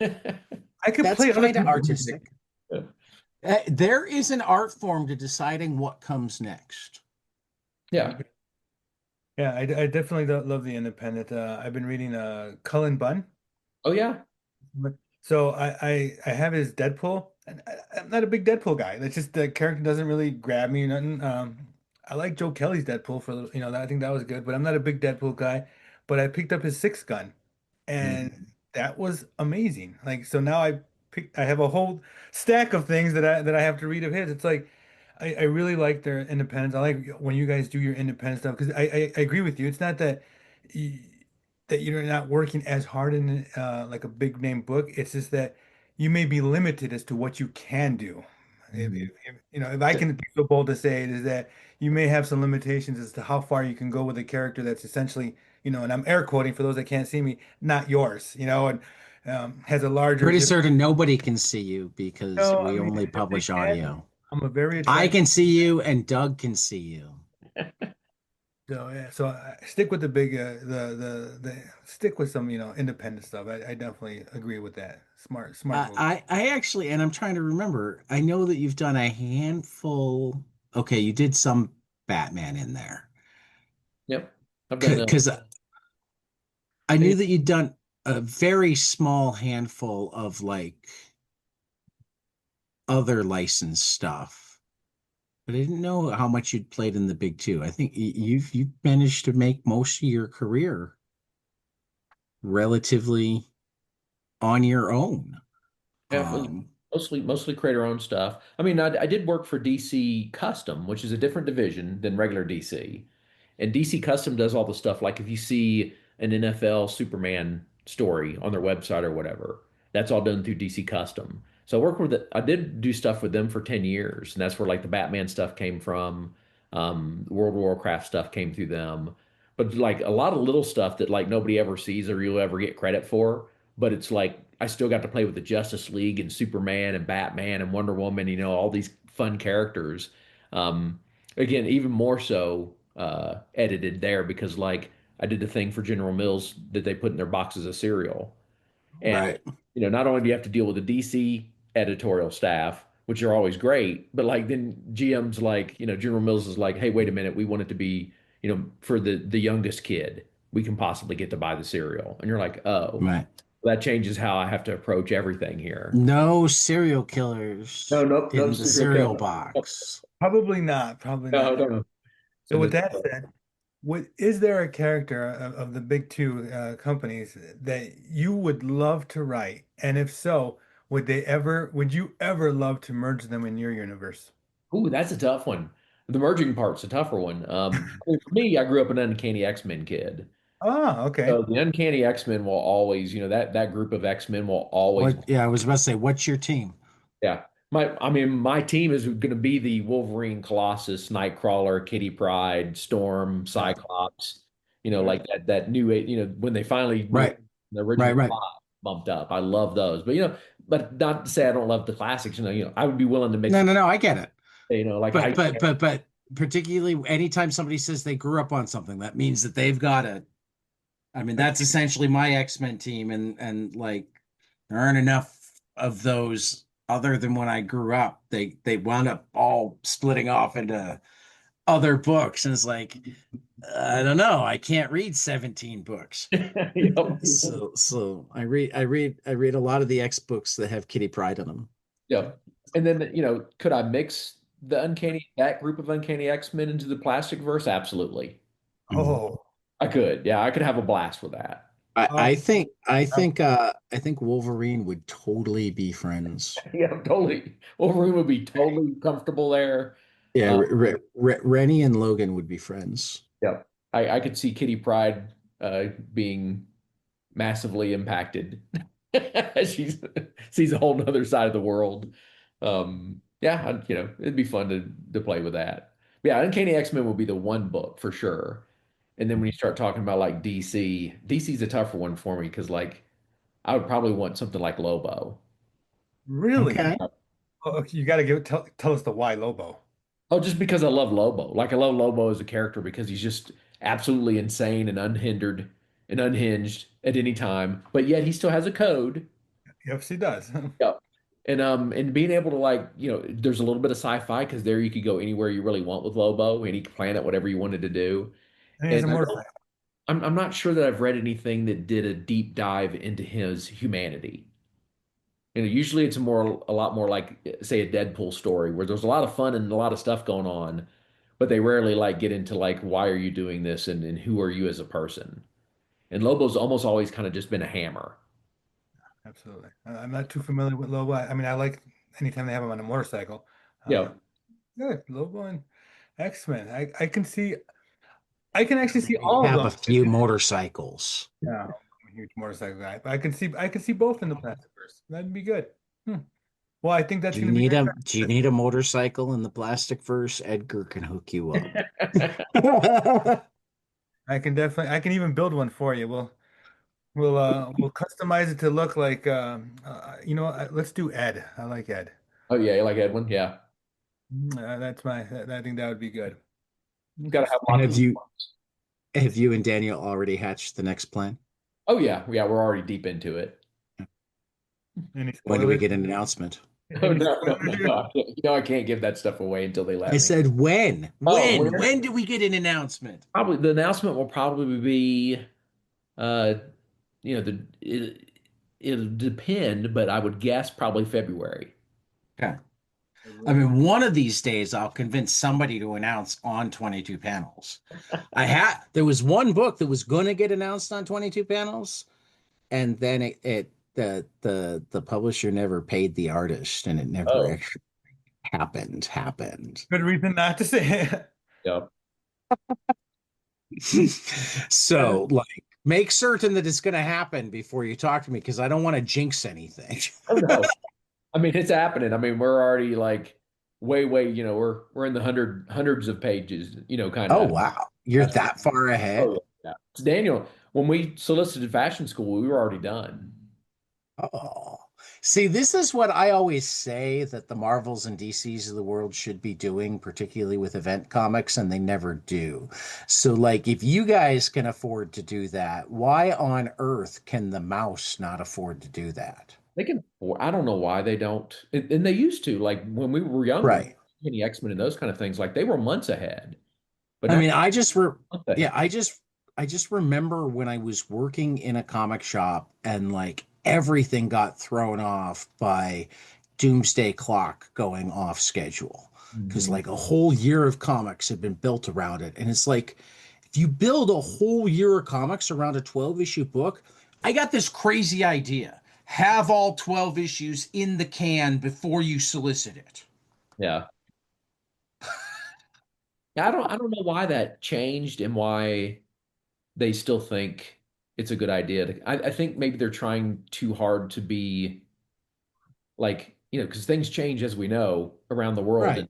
[SPEAKER 2] I could
[SPEAKER 1] That's
[SPEAKER 2] play other
[SPEAKER 1] kind of
[SPEAKER 2] people's music.
[SPEAKER 1] artistic. There is an art form to deciding what comes next.
[SPEAKER 3] yeah.
[SPEAKER 2] Yeah, I definitely love the independent. I've been reading Cullen Bunn.
[SPEAKER 3] Oh yeah.
[SPEAKER 2] So I have his Deadpool, and I'm not a big Deadpool guy. That's just the character doesn't really grab me or nothing. I like Joe Kelly's Deadpool I think that was good, but I'm not a big Deadpool guy. But I picked up his Sixth Gun, and
[SPEAKER 1] Mhm.
[SPEAKER 2] that was amazing. Like so now I have a whole stack of things that I have to read of his. It's like I really like their independence. I like when you guys do your independent stuff because I agree with you. It's not that y- that you're not working as hard in like a big name book. It's just that you may be limited as to what you can do.
[SPEAKER 1] Mhm.
[SPEAKER 2] If I can be so bold to say it is that you may have some limitations as to how far you can go with a character that's essentially, and I'm air quoting for those that can't see me, not yours, and has a larger.
[SPEAKER 1] Pretty certain nobody can see you because
[SPEAKER 2] No, I
[SPEAKER 1] we
[SPEAKER 2] mean,
[SPEAKER 1] only
[SPEAKER 2] if they
[SPEAKER 1] publish
[SPEAKER 2] can,
[SPEAKER 1] audio.
[SPEAKER 2] I'm a very
[SPEAKER 1] I
[SPEAKER 2] attractive.
[SPEAKER 1] can see you and Doug can see you.
[SPEAKER 2] So yeah, so I stick with the big, stick with some, independent stuff. I definitely agree with that. Smart move.
[SPEAKER 1] I actually, and I'm trying to remember, I know that you've done a handful. Okay, you did some Batman in there.
[SPEAKER 3] Yep. I've done
[SPEAKER 1] Because I
[SPEAKER 2] Hey,
[SPEAKER 1] knew that you'd done a very small handful of like other licensed stuff, but I didn't know how much you'd played in the big two. I think you've managed to make most of your career relatively on your own.
[SPEAKER 3] Yeah, mostly create our own stuff. I mean, I did work for DC Custom, which is a different division than regular DC. And DC Custom does all the stuff like if you see an NFL Superman story on their website or whatever, that's all done through DC Custom. So I did do stuff with them for 10 years, and that's where like the Batman stuff came from. World of Warcraft stuff came through them. But like a lot of little stuff that like nobody ever sees or you'll ever get credit for, but it's like I still got to play with the Justice League and Superman and Batman and Wonder Woman, all these fun characters. Um, Again, even more so edited there because like I did the thing for General Mills that they put in their boxes of cereal. And
[SPEAKER 1] Right.
[SPEAKER 3] not only do you have to deal with the DC editorial staff, which are always great, but like then GM's like, General Mills is like, hey, wait a minute, we want it to be, for the youngest kid, we can possibly get to buy the cereal. And you're like, oh,
[SPEAKER 1] Right.
[SPEAKER 3] that changes how I have to approach everything here.
[SPEAKER 1] No serial
[SPEAKER 3] No,
[SPEAKER 1] killers
[SPEAKER 3] no, no
[SPEAKER 1] in the
[SPEAKER 3] serial
[SPEAKER 1] cereal
[SPEAKER 3] killer.
[SPEAKER 1] box.
[SPEAKER 2] Probably not. Probably
[SPEAKER 3] No,
[SPEAKER 2] not.
[SPEAKER 3] no, no.
[SPEAKER 2] So
[SPEAKER 3] And
[SPEAKER 2] with
[SPEAKER 3] the,
[SPEAKER 2] that said, is there a character of the big two companies that you would love to write? And if so, would you ever love to merge them in your universe?
[SPEAKER 3] ooh, that's a tough one. The merging part's a tougher one. I mean, for me, I grew up an Uncanny X-Men kid.
[SPEAKER 2] Ah, okay.
[SPEAKER 3] So the Uncanny X-Men will always, that group of X-Men will always,
[SPEAKER 1] What? Yeah, I was about to say, what's your team?
[SPEAKER 3] yeah. I mean, my team is going to be the Wolverine, Colossus, Nightcrawler, Kitty Pryde, Storm,
[SPEAKER 2] Yeah.
[SPEAKER 3] Cyclops.
[SPEAKER 2] Right.
[SPEAKER 3] Like that new, when they finally
[SPEAKER 1] Right.
[SPEAKER 3] the
[SPEAKER 1] Right.
[SPEAKER 3] original
[SPEAKER 1] Right.
[SPEAKER 3] five bumped up. I love those, but but not to say I don't love the classics. I would be willing to mix
[SPEAKER 1] No,
[SPEAKER 3] it.
[SPEAKER 1] no, no. I get it.
[SPEAKER 3] Like
[SPEAKER 1] But particularly anytime somebody says they grew up on something, that means that they've got it. I mean, that's essentially my X-Men team, and like there aren't enough of those other than when I grew up. They wound up all splitting off into other books, and it's like I don't know. I can't read 17 books.
[SPEAKER 3] Yep.
[SPEAKER 1] So I read a lot of the X books that have Kitty Pryde in them.
[SPEAKER 3] Yep. And then, could I mix that group of Uncanny X-Men into the plastic verse? Absolutely.
[SPEAKER 1] Mhm.
[SPEAKER 2] Oh,
[SPEAKER 3] I could. Yeah, I could have a blast with that.
[SPEAKER 1] I,
[SPEAKER 2] oh,
[SPEAKER 1] I think I
[SPEAKER 2] um,
[SPEAKER 1] think uh I think Wolverine would totally be friends.
[SPEAKER 3] Yeah, totally. Wolverine would be totally comfortable there.
[SPEAKER 1] Yeah,
[SPEAKER 3] Um,
[SPEAKER 1] Rennie and Logan would be friends.
[SPEAKER 3] yep. I could see Kitty Pryde being massively impacted. She's sees a whole nother side of the world. Yeah, it'd be fun to play with that. But yeah, Uncanny X-Men would be the one book for sure. And then when you start talking about like DC's a tougher one for me because like I would probably want something like Lobo.
[SPEAKER 2] really?
[SPEAKER 1] Okay.
[SPEAKER 2] Oh, okay, you got to tell us the why Lobo.
[SPEAKER 3] Oh, just because I love Lobo. Like I love Lobo as a character because he's just absolutely insane and unhindered and unhinged at any time, but yet he still has a code.
[SPEAKER 2] Yes, he does.
[SPEAKER 3] Yep. And being able to like, there's a little bit of sci-fi because there you could go anywhere you really want with Lobo, any planet, whatever you wanted to do.
[SPEAKER 2] And he has
[SPEAKER 3] And
[SPEAKER 2] a motorcycle.
[SPEAKER 3] I'm not sure that I've read anything that did a deep dive into his humanity. Usually it's a lot more like, say, a Deadpool story where there's a lot of fun and a lot of stuff going on, but they rarely like get into like, why are you doing this and who are you as a person? And Lobo's almost always kind of just been a hammer.
[SPEAKER 2] Absolutely. I'm not too familiar with Lobo. I mean, I like anytime they have him on a motorcycle. Uh,
[SPEAKER 3] Yeah.
[SPEAKER 2] Good. Lobo and X-Men. I can actually see
[SPEAKER 1] They
[SPEAKER 2] all of
[SPEAKER 1] have a
[SPEAKER 2] them.
[SPEAKER 1] few motorcycles.
[SPEAKER 2] Yeah, I'm a huge motorcycle guy, but I can see both in the Plastiverse. That'd be good. Hmm. Well, I think that's
[SPEAKER 1] Do you
[SPEAKER 2] going to be
[SPEAKER 1] need
[SPEAKER 2] great.
[SPEAKER 1] a motorcycle in the plastic verse? Edgar can hook you up.
[SPEAKER 2] I can even build one for you. We'll customize it to look like let's do Ed. I like Ed.
[SPEAKER 3] Oh yeah, you like Edwin? Yeah.
[SPEAKER 2] I think that would be good.
[SPEAKER 3] Got to
[SPEAKER 2] Okay.
[SPEAKER 3] have
[SPEAKER 1] And
[SPEAKER 3] lots of.
[SPEAKER 1] have you and Daniel already hatched the next plan?
[SPEAKER 3] Oh yeah, yeah, we're already deep into it.
[SPEAKER 2] Any
[SPEAKER 1] When do we
[SPEAKER 2] spoilers?
[SPEAKER 1] get an announcement?
[SPEAKER 3] Oh
[SPEAKER 2] Any
[SPEAKER 3] no, no,
[SPEAKER 2] spoilers
[SPEAKER 3] no,
[SPEAKER 2] here?
[SPEAKER 3] no. I can't give that stuff away until they
[SPEAKER 1] I
[SPEAKER 3] let me.
[SPEAKER 1] said when?
[SPEAKER 3] Oh,
[SPEAKER 1] When?
[SPEAKER 3] where?
[SPEAKER 1] When do we get an announcement?
[SPEAKER 3] Probably the announcement will probably be, uh, it'll depend, but I would guess probably February.
[SPEAKER 1] Okay. I mean, one of these days I'll convince somebody to announce on 22 panels. There was one book that was going to get announced on 22 panels, and then the publisher never paid the artist, and it never
[SPEAKER 3] Oh,
[SPEAKER 1] actually happened.
[SPEAKER 2] Good reason not to say it.
[SPEAKER 3] yeah.
[SPEAKER 1] So, like, make certain that it's going to happen before you talk to me because I don't want to jinx anything.
[SPEAKER 3] Oh no. I mean, it's happening. I mean, we're already like way, we're in the hundreds of pages, kind
[SPEAKER 1] Oh,
[SPEAKER 3] of.
[SPEAKER 1] wow. You're
[SPEAKER 3] That's
[SPEAKER 1] that far
[SPEAKER 3] oh
[SPEAKER 1] ahead?
[SPEAKER 3] yeah. So Daniel, when we solicited fashion school, we were already done.
[SPEAKER 1] Oh, see, this is what I always say that the Marvels and DCs of the world should be doing, particularly with event comics, and they never do. So, like, if you guys can afford to do that, why on earth can the mouse not afford to do that?
[SPEAKER 3] They can, I don't know why they don't, and they used to, like when we were younger,
[SPEAKER 1] Right.
[SPEAKER 3] any X-Men and those kind of things, like they were months ahead. But
[SPEAKER 1] I
[SPEAKER 3] now,
[SPEAKER 1] mean,
[SPEAKER 3] months ahead.
[SPEAKER 1] yeah, I just remember when I was working in a comic shop and like everything got thrown off by Doomsday Clock going off schedule because
[SPEAKER 3] Mhm.
[SPEAKER 1] like a whole year of comics had been built around it. And it's like, if you build a whole year of comics around a 12 issue book, I got this crazy idea. Have all 12 issues in the can before you solicit it.
[SPEAKER 3] Yeah. Yeah, I don't know why that changed and why they still think it's a good idea I think maybe they're trying too hard to be like, because things change as we know around the world
[SPEAKER 1] Right.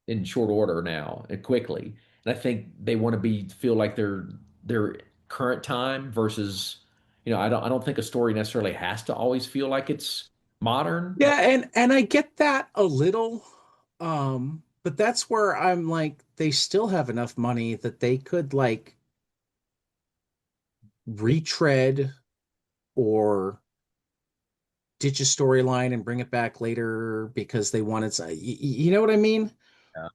[SPEAKER 3] in short order now and quickly. And I think they want to feel like their current time versus, I don't think a story necessarily has to always feel like it's modern. Like,
[SPEAKER 1] Yeah, and I get that a little. But that's where I'm like, they still have enough money that they could like retread or ditch a storyline and bring it back later because they wanted to, you know what I mean?
[SPEAKER 3] yeah.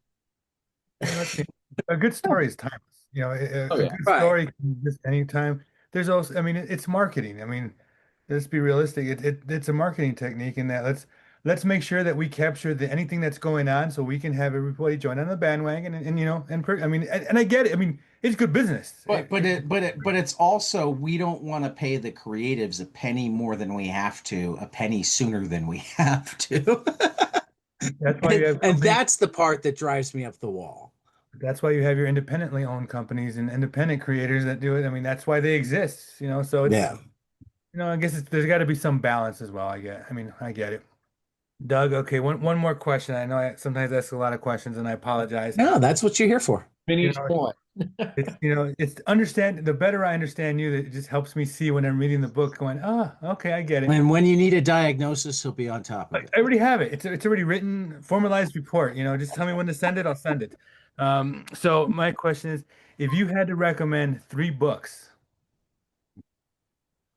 [SPEAKER 2] Let's see. A good story is timeless.
[SPEAKER 3] Oh
[SPEAKER 2] A
[SPEAKER 3] yeah.
[SPEAKER 2] good
[SPEAKER 1] Right.
[SPEAKER 2] story can exist anytime. There's also, I mean, it's marketing. I mean, let's be realistic. It's a marketing technique in that let's make sure that we capture anything that's going on so we can have everybody join on the bandwagon and I mean, and I get it. I mean, it's good business.
[SPEAKER 1] But it's also we don't want to pay the creatives a penny more than we have to, a penny sooner than we have to.
[SPEAKER 2] That's why you
[SPEAKER 1] And
[SPEAKER 2] have
[SPEAKER 1] and
[SPEAKER 2] companies.
[SPEAKER 1] that's the part that drives me up the wall.
[SPEAKER 2] That's why you have your independently owned companies and independent creators that do it. I mean, that's why they exist, So it's,
[SPEAKER 1] Yeah.
[SPEAKER 2] I guess there's got to be some balance as well. I mean, I get it. Doug, okay, one more question. I know I sometimes ask a lot of questions and I apologize.
[SPEAKER 1] No, that's what you're here for.
[SPEAKER 2] You
[SPEAKER 3] Finish
[SPEAKER 2] know,
[SPEAKER 3] one.
[SPEAKER 2] it's the better I understand you, that it just helps me see when I'm reading the book going, okay, I get it.
[SPEAKER 1] And when you need a diagnosis, he'll be on top of it.
[SPEAKER 2] I already have it. It's already written, formalized report. Just tell me when to send it, I'll send it. So my question is, if you had to recommend three books,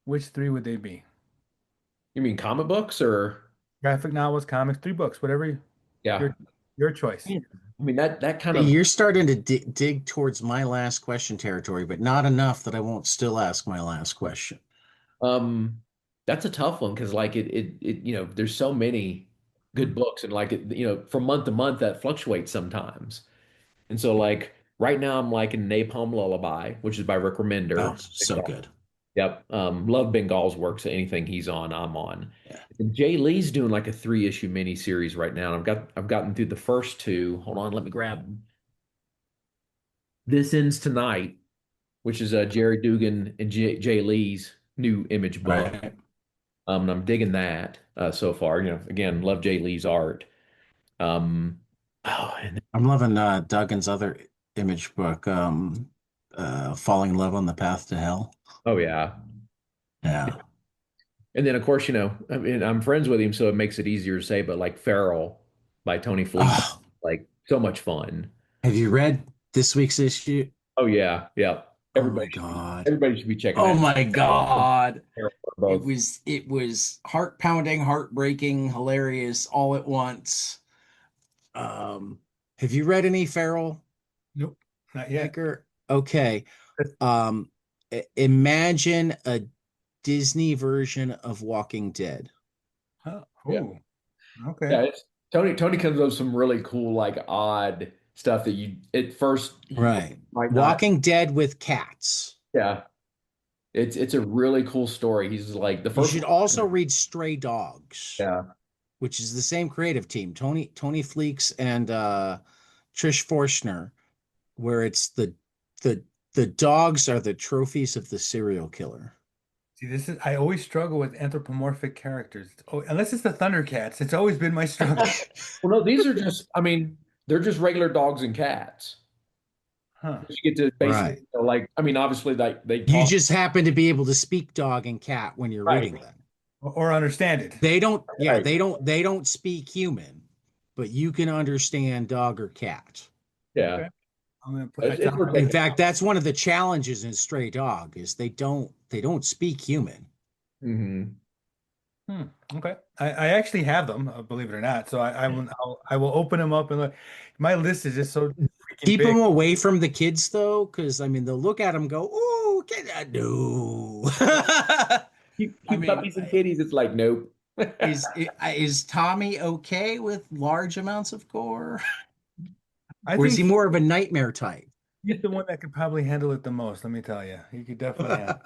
[SPEAKER 2] which three would they be?
[SPEAKER 3] You mean comic books or
[SPEAKER 2] Graphic novels, comics, three books, whatever
[SPEAKER 3] yeah.
[SPEAKER 2] your your choice.
[SPEAKER 3] I mean that kind of
[SPEAKER 1] You're starting to dig towards my last question territory, but not enough that I won't still ask my last question.
[SPEAKER 3] Um, that's a tough one because like there's so many good books and like from month to month that fluctuates sometimes. And so like right now I'm like in Napalm Lullaby, which is by Rick
[SPEAKER 1] Oh,
[SPEAKER 3] Remender.
[SPEAKER 1] so good.
[SPEAKER 3] Yep. Love Bengal's work, so anything he's on, I'm on.
[SPEAKER 1] Yeah.
[SPEAKER 3] And Jay Lee's doing like a 3 issue miniseries right now. And I've gotten through the first two. Hold on, let me grab them. This Ends Tonight, which is Jerry Dugan and Jay Lee's new image book.
[SPEAKER 1] Right.
[SPEAKER 3] And I'm digging that so far. Again, love Jay Lee's art. Um, oh, and
[SPEAKER 1] I'm loving Duggan's other image book, Falling in Love on the Path to Hell.
[SPEAKER 3] oh yeah.
[SPEAKER 1] Yeah.
[SPEAKER 3] And then of course, I mean, I'm friends with him, so it makes it easier to say, but like Feral by Tony Fleecy,
[SPEAKER 1] Oh,
[SPEAKER 3] like so much fun.
[SPEAKER 1] have you read this week's issue?
[SPEAKER 3] Oh yeah, yeah.
[SPEAKER 1] Oh my God.
[SPEAKER 3] Everybody should be checking
[SPEAKER 1] Oh
[SPEAKER 3] that.
[SPEAKER 1] my God.
[SPEAKER 3] Feral are
[SPEAKER 1] It
[SPEAKER 3] both.
[SPEAKER 1] was it was heart pounding, heartbreaking, hilarious all at once. Um, have you read any Farrell,
[SPEAKER 2] Nope, not yet.
[SPEAKER 1] Edgar? Okay. Um, imagine a Disney version of Walking Dead.
[SPEAKER 2] Oh,
[SPEAKER 3] Yeah,
[SPEAKER 2] ooh, okay.
[SPEAKER 3] yeah. Tony comes up with some really cool, like odd stuff that you at first you
[SPEAKER 1] Right.
[SPEAKER 3] might not.
[SPEAKER 1] Walking Dead with cats.
[SPEAKER 3] Yeah, it's a really cool story. He's like the
[SPEAKER 1] You
[SPEAKER 3] first
[SPEAKER 1] should also
[SPEAKER 3] one.
[SPEAKER 1] read Stray Dogs,
[SPEAKER 3] Yeah.
[SPEAKER 1] which is the same creative team, Tony Fleeks and Trish Forstner, where it's the the dogs are the trophies of the serial killer.
[SPEAKER 2] See, this is I always struggle with anthropomorphic characters. Oh, unless it's the Thundercats, it's always been my struggle.
[SPEAKER 3] Well, no, these are just. I mean, they're just regular dogs and cats.
[SPEAKER 2] Huh.
[SPEAKER 3] But you get to basically
[SPEAKER 1] Right.
[SPEAKER 3] like. I mean, obviously, like they
[SPEAKER 1] You
[SPEAKER 3] talk.
[SPEAKER 1] just happen to be able to speak dog and cat when you're
[SPEAKER 3] Right.
[SPEAKER 1] reading them.
[SPEAKER 2] Or understand it.
[SPEAKER 1] They don't, yeah,
[SPEAKER 3] Right.
[SPEAKER 1] they don't speak human, but you can understand dog or cat.
[SPEAKER 3] Yeah.
[SPEAKER 2] Okay. I'm gonna put
[SPEAKER 3] It's,
[SPEAKER 2] it's
[SPEAKER 3] it's
[SPEAKER 2] on
[SPEAKER 3] worth
[SPEAKER 2] my
[SPEAKER 1] In
[SPEAKER 3] checking
[SPEAKER 1] fact,
[SPEAKER 3] out.
[SPEAKER 1] that's one of the challenges in Stray Dog is they don't speak human.
[SPEAKER 3] Hmm.
[SPEAKER 2] Hmm. Okay. I actually have them, believe it or not. So I will open them up and look. My list is just so freaking
[SPEAKER 1] Keep them
[SPEAKER 2] big.
[SPEAKER 1] away from the kids though, because I mean they'll look at them and go, "Oh, get that no." I
[SPEAKER 3] Keep
[SPEAKER 1] mean,
[SPEAKER 3] puppies and kitties. It's like nope.
[SPEAKER 1] is Tommy okay with large amounts of gore,
[SPEAKER 2] I
[SPEAKER 1] or is
[SPEAKER 2] think
[SPEAKER 1] he more of a nightmare type?
[SPEAKER 2] he's the one that could probably handle it the most. Let me tell you, he could definitely handle.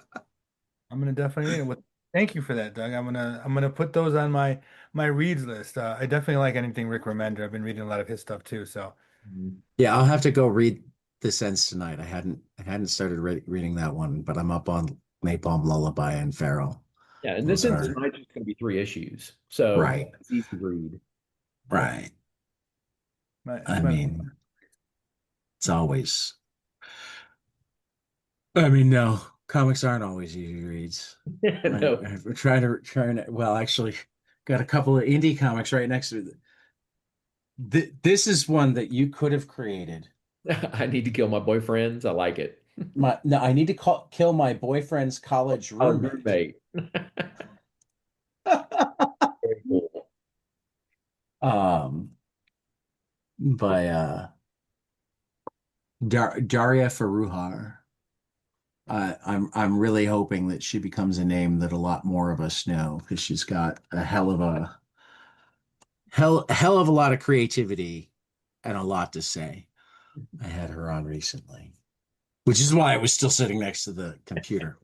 [SPEAKER 2] I'm gonna definitely read it. With thank you for that, Doug. I'm gonna put those on my reads list. I definitely like anything Rick Remender. I've been reading a lot of his stuff too. So
[SPEAKER 3] Mhm.
[SPEAKER 1] Yeah, I'll have to go read The Sense tonight. I hadn't started reading that one, but I'm up on Napalm Lullaby and Feral.
[SPEAKER 3] Yeah, and this
[SPEAKER 1] Those
[SPEAKER 3] is
[SPEAKER 1] are
[SPEAKER 3] tonight's just going to be 3 issues, so
[SPEAKER 1] right,
[SPEAKER 3] it's easy to read.
[SPEAKER 2] yeah,
[SPEAKER 1] right.
[SPEAKER 2] it's
[SPEAKER 1] I
[SPEAKER 2] my
[SPEAKER 1] mean, it's always. I mean, no, comics aren't always easy reads.
[SPEAKER 3] No,
[SPEAKER 1] I'm trying to. Well, actually, got a couple of indie comics right next to it. This is one that you could have created.
[SPEAKER 3] I need to kill my boyfriends. I like it.
[SPEAKER 1] No, I need to kill my boyfriend's college
[SPEAKER 3] Our
[SPEAKER 1] roommate.
[SPEAKER 3] roommate. Very cool.
[SPEAKER 1] um, by Daria Faruhar. I'm really hoping that she becomes a name that a lot more of us know because she's got a hell of a lot of creativity and a lot to say. I had her on recently, which is why I was still sitting next to the computer.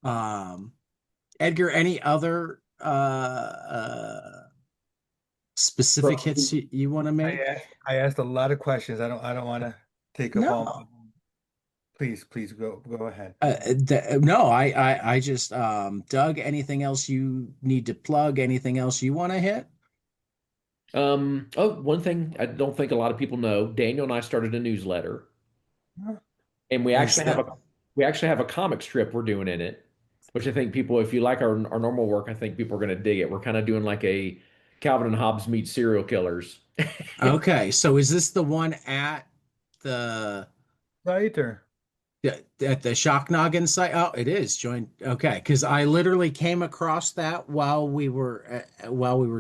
[SPEAKER 1] um, Edgar, any other specific hits you want to make?
[SPEAKER 2] I asked a lot of questions. I don't want to take up all.
[SPEAKER 1] No.
[SPEAKER 2] Please go ahead.
[SPEAKER 1] No, I just Doug, anything else you need to plug? Anything else you want to hit?
[SPEAKER 3] Oh, one thing I don't think a lot of people know, Daniel and I started a newsletter,
[SPEAKER 2] Huh.
[SPEAKER 3] and
[SPEAKER 1] What's that?
[SPEAKER 3] we actually have a comic strip we're doing in it, which I think people, if you like our normal work, I think people are going to dig it. We're kind of doing like a Calvin and Hobbes meet serial killers.
[SPEAKER 1] Okay, so is this the one at the
[SPEAKER 2] Right or
[SPEAKER 1] at the Shock Noggin site? Oh, it is. Join. Okay, because I literally came across that while we were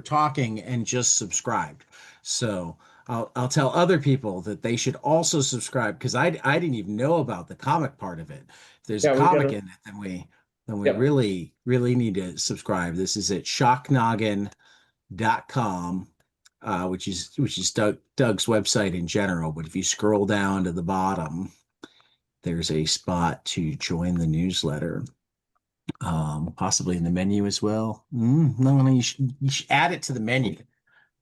[SPEAKER 1] talking and just subscribed. So I'll tell other people that they should also subscribe because I didn't even know about the comic part of it. If there's a
[SPEAKER 3] Yeah, we got
[SPEAKER 1] comic
[SPEAKER 3] to.
[SPEAKER 1] in it, then we
[SPEAKER 3] Yep.
[SPEAKER 1] really need to subscribe. This is at shocknoggin.com, which is Doug's website in general. But if you scroll down to the bottom, there's a spot to join the newsletter, possibly in the menu as well. No, you should add it to the menu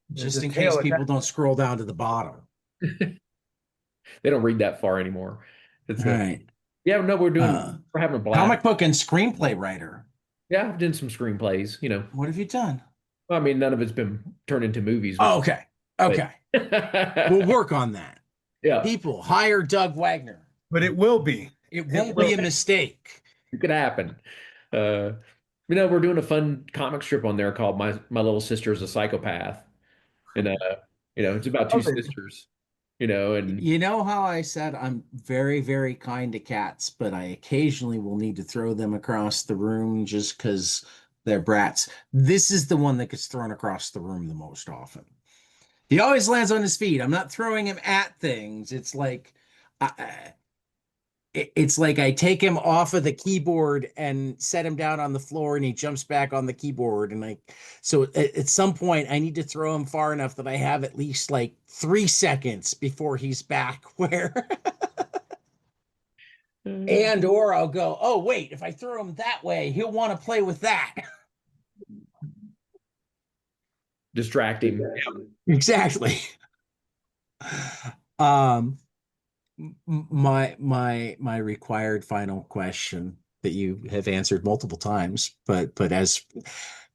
[SPEAKER 2] there's
[SPEAKER 1] just
[SPEAKER 2] a
[SPEAKER 1] in case
[SPEAKER 2] tail
[SPEAKER 1] people
[SPEAKER 2] attached.
[SPEAKER 1] don't scroll down to the bottom.
[SPEAKER 3] They don't read that far anymore.
[SPEAKER 1] All
[SPEAKER 3] It's a
[SPEAKER 1] right.
[SPEAKER 3] Yeah, no,
[SPEAKER 1] Uh,
[SPEAKER 3] we're having a blast.
[SPEAKER 1] Comic book and screenplay writer.
[SPEAKER 3] Yeah, I've done some screenplays,
[SPEAKER 1] What have you done?
[SPEAKER 3] I mean, none of it's been turned into movies, which
[SPEAKER 1] Oh,
[SPEAKER 3] is
[SPEAKER 1] okay.
[SPEAKER 3] but
[SPEAKER 1] Okay. We'll work on that.
[SPEAKER 3] yeah,
[SPEAKER 1] People, hire Doug Wagner.
[SPEAKER 2] But it will be.
[SPEAKER 1] It
[SPEAKER 2] It
[SPEAKER 1] won't
[SPEAKER 2] will
[SPEAKER 1] be a mistake.
[SPEAKER 3] it could happen. Uh, we're doing a fun comic strip on there called My Little Sister is a Psychopath, and it's about two
[SPEAKER 2] love it.
[SPEAKER 3] sisters, and
[SPEAKER 1] You know how I said I'm very, very kind to cats, but I occasionally will need to throw them across the room just because they're brats. This is the one that gets thrown across the room the most often. He always lands on his feet. I'm not throwing him at things. It's like, I, it's like I take him off of the keyboard and set him down on the floor and he jumps back on the keyboard. And so at some point I need to throw him far enough that I have at least like 3 seconds before he's back where, and, or I'll go, oh, wait, if I throw him that way, he'll want to play with that.
[SPEAKER 3] Distract him.
[SPEAKER 1] Exactly. Um, my required final question that you have answered multiple times, but as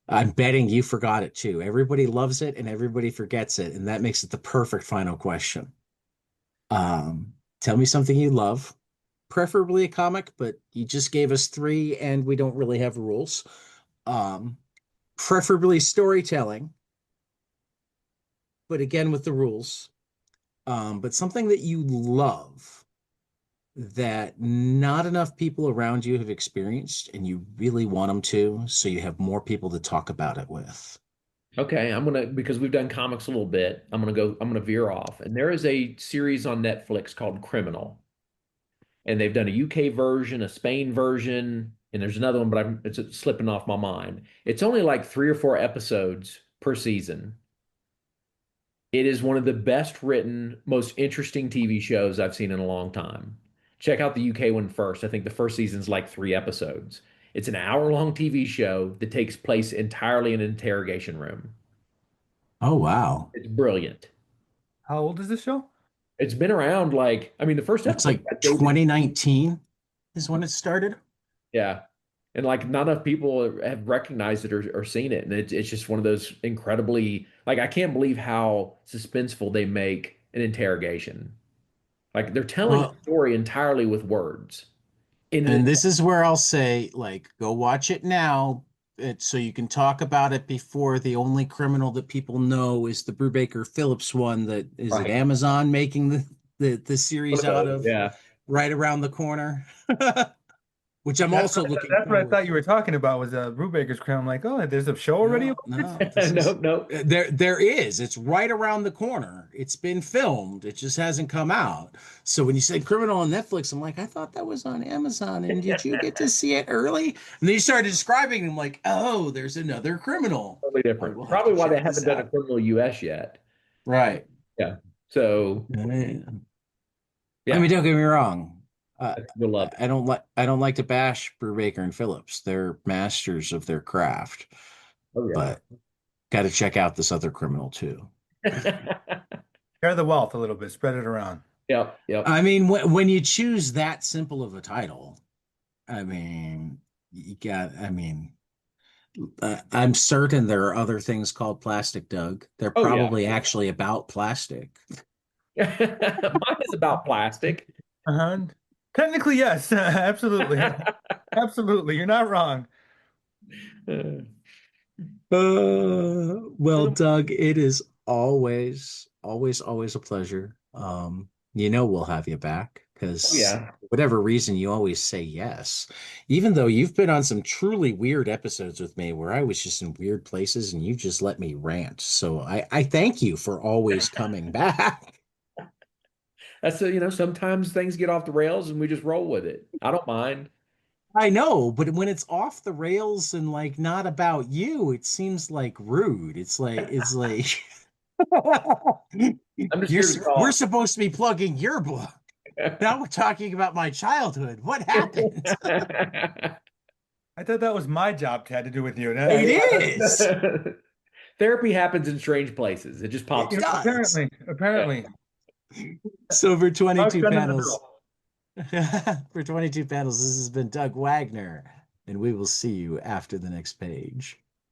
[SPEAKER 1] I'm betting you forgot it too. Everybody loves it and everybody forgets it, and that makes it the perfect final question. Tell me something you love, preferably a comic, but you just gave us three and we don't really have rules. Um, Preferably storytelling, but again with the rules. But something that you love that not enough people around you have experienced and you really want them to, so you have more people to talk about it with.
[SPEAKER 3] Okay, because we've done comics a little bit, I'm gonna veer off. And there is a series on Netflix called Criminal. And they've done a UK version, a Spain version, and there's another one, but it's slipping off my mind. It's only like 3 or 4 episodes per season. It is one of the best written, most interesting TV shows I've seen in a long time. Check out the UK one first. I think the first season's like 3 episodes. It's an hour-long TV show that takes place entirely in an interrogation room.
[SPEAKER 1] Oh, wow.
[SPEAKER 3] It's brilliant.
[SPEAKER 2] How old is this show?
[SPEAKER 3] It's been around like, I mean, the first
[SPEAKER 1] Looks
[SPEAKER 3] episode
[SPEAKER 1] like
[SPEAKER 3] got David.
[SPEAKER 1] 2019 is when it started.
[SPEAKER 3] Yeah. And like not enough people have recognized it or seen it. And it's just one of those incredibly, like, I can't believe how suspenseful they make an interrogation. Like they're telling
[SPEAKER 1] Well,
[SPEAKER 3] a story entirely with words.
[SPEAKER 1] and
[SPEAKER 3] In
[SPEAKER 1] this is where I'll say, like, go watch it now, so you can talk about it before the only criminal that people know is the Brubaker Phillips one that is at
[SPEAKER 3] right.
[SPEAKER 1] Amazon making the
[SPEAKER 3] One
[SPEAKER 1] series
[SPEAKER 3] of
[SPEAKER 1] out
[SPEAKER 3] those,
[SPEAKER 1] of
[SPEAKER 3] yeah.
[SPEAKER 1] right around the corner, which I'm
[SPEAKER 2] That's
[SPEAKER 1] also
[SPEAKER 2] what,
[SPEAKER 1] looking
[SPEAKER 2] that's what I
[SPEAKER 1] forward.
[SPEAKER 2] thought you were talking about was Brubaker's Crown. I'm like, oh, there's a show already
[SPEAKER 1] No,
[SPEAKER 2] about this?
[SPEAKER 1] no, this
[SPEAKER 3] No,
[SPEAKER 1] is
[SPEAKER 3] no.
[SPEAKER 1] there is. It's right around the corner. It's been filmed. It just hasn't come out. So when you said Criminal on Netflix, I'm like, I thought that was on Amazon. And did you get to see it early? And then you started describing it. I'm like, oh, there's another Criminal.
[SPEAKER 3] Totally
[SPEAKER 1] I
[SPEAKER 3] different.
[SPEAKER 1] will have to
[SPEAKER 3] Probably why they
[SPEAKER 1] check this
[SPEAKER 3] haven't done a
[SPEAKER 1] out.
[SPEAKER 3] criminal US yet.
[SPEAKER 1] Right.
[SPEAKER 3] Yeah. So
[SPEAKER 1] I mean,
[SPEAKER 3] yeah,
[SPEAKER 1] don't get me wrong.
[SPEAKER 3] you'll love
[SPEAKER 1] I don't like to bash Brubaker and Phillips. They're masters of their craft,
[SPEAKER 3] it. Oh
[SPEAKER 1] but got to check out this other Criminal too.
[SPEAKER 3] yeah.
[SPEAKER 2] Share the wealth a little bit, spread it around.
[SPEAKER 3] Yep, yep.
[SPEAKER 1] I mean, when you choose that simple of a title, I mean, I mean, I'm certain there are other things called Plastic Doug. They're
[SPEAKER 3] Oh yeah.
[SPEAKER 1] probably actually about plastic.
[SPEAKER 3] Mine is about plastic.
[SPEAKER 2] Uh-huh. Technically, yes, absolutely. Absolutely. You're not wrong.
[SPEAKER 1] Well, Doug, it is always a pleasure. We'll have you back
[SPEAKER 3] Oh
[SPEAKER 1] because
[SPEAKER 3] yeah.
[SPEAKER 1] whatever reason you always say yes, even though you've been on some truly weird episodes with me where I was just in weird places and you just let me rant. So I thank you for always coming back.
[SPEAKER 3] Sometimes things get off the rails and we just roll with it. I don't mind.
[SPEAKER 1] I know, but when it's off the rails and like not about you, it seems like rude. It's like
[SPEAKER 3] I'm just here to
[SPEAKER 1] we're
[SPEAKER 3] talk.
[SPEAKER 1] supposed to be plugging your book. Now we're talking about my childhood. What happened?
[SPEAKER 2] I thought that was my job to have to do with you.
[SPEAKER 1] It is.
[SPEAKER 3] Therapy happens in strange places. It just pops
[SPEAKER 1] It
[SPEAKER 3] up.
[SPEAKER 1] does.
[SPEAKER 2] Apparently.
[SPEAKER 1] So for 22
[SPEAKER 2] Shotgun in the
[SPEAKER 1] panels,
[SPEAKER 2] middle.
[SPEAKER 1] for 22 panels, this has been Doug Wagner, and we will see you after the next page.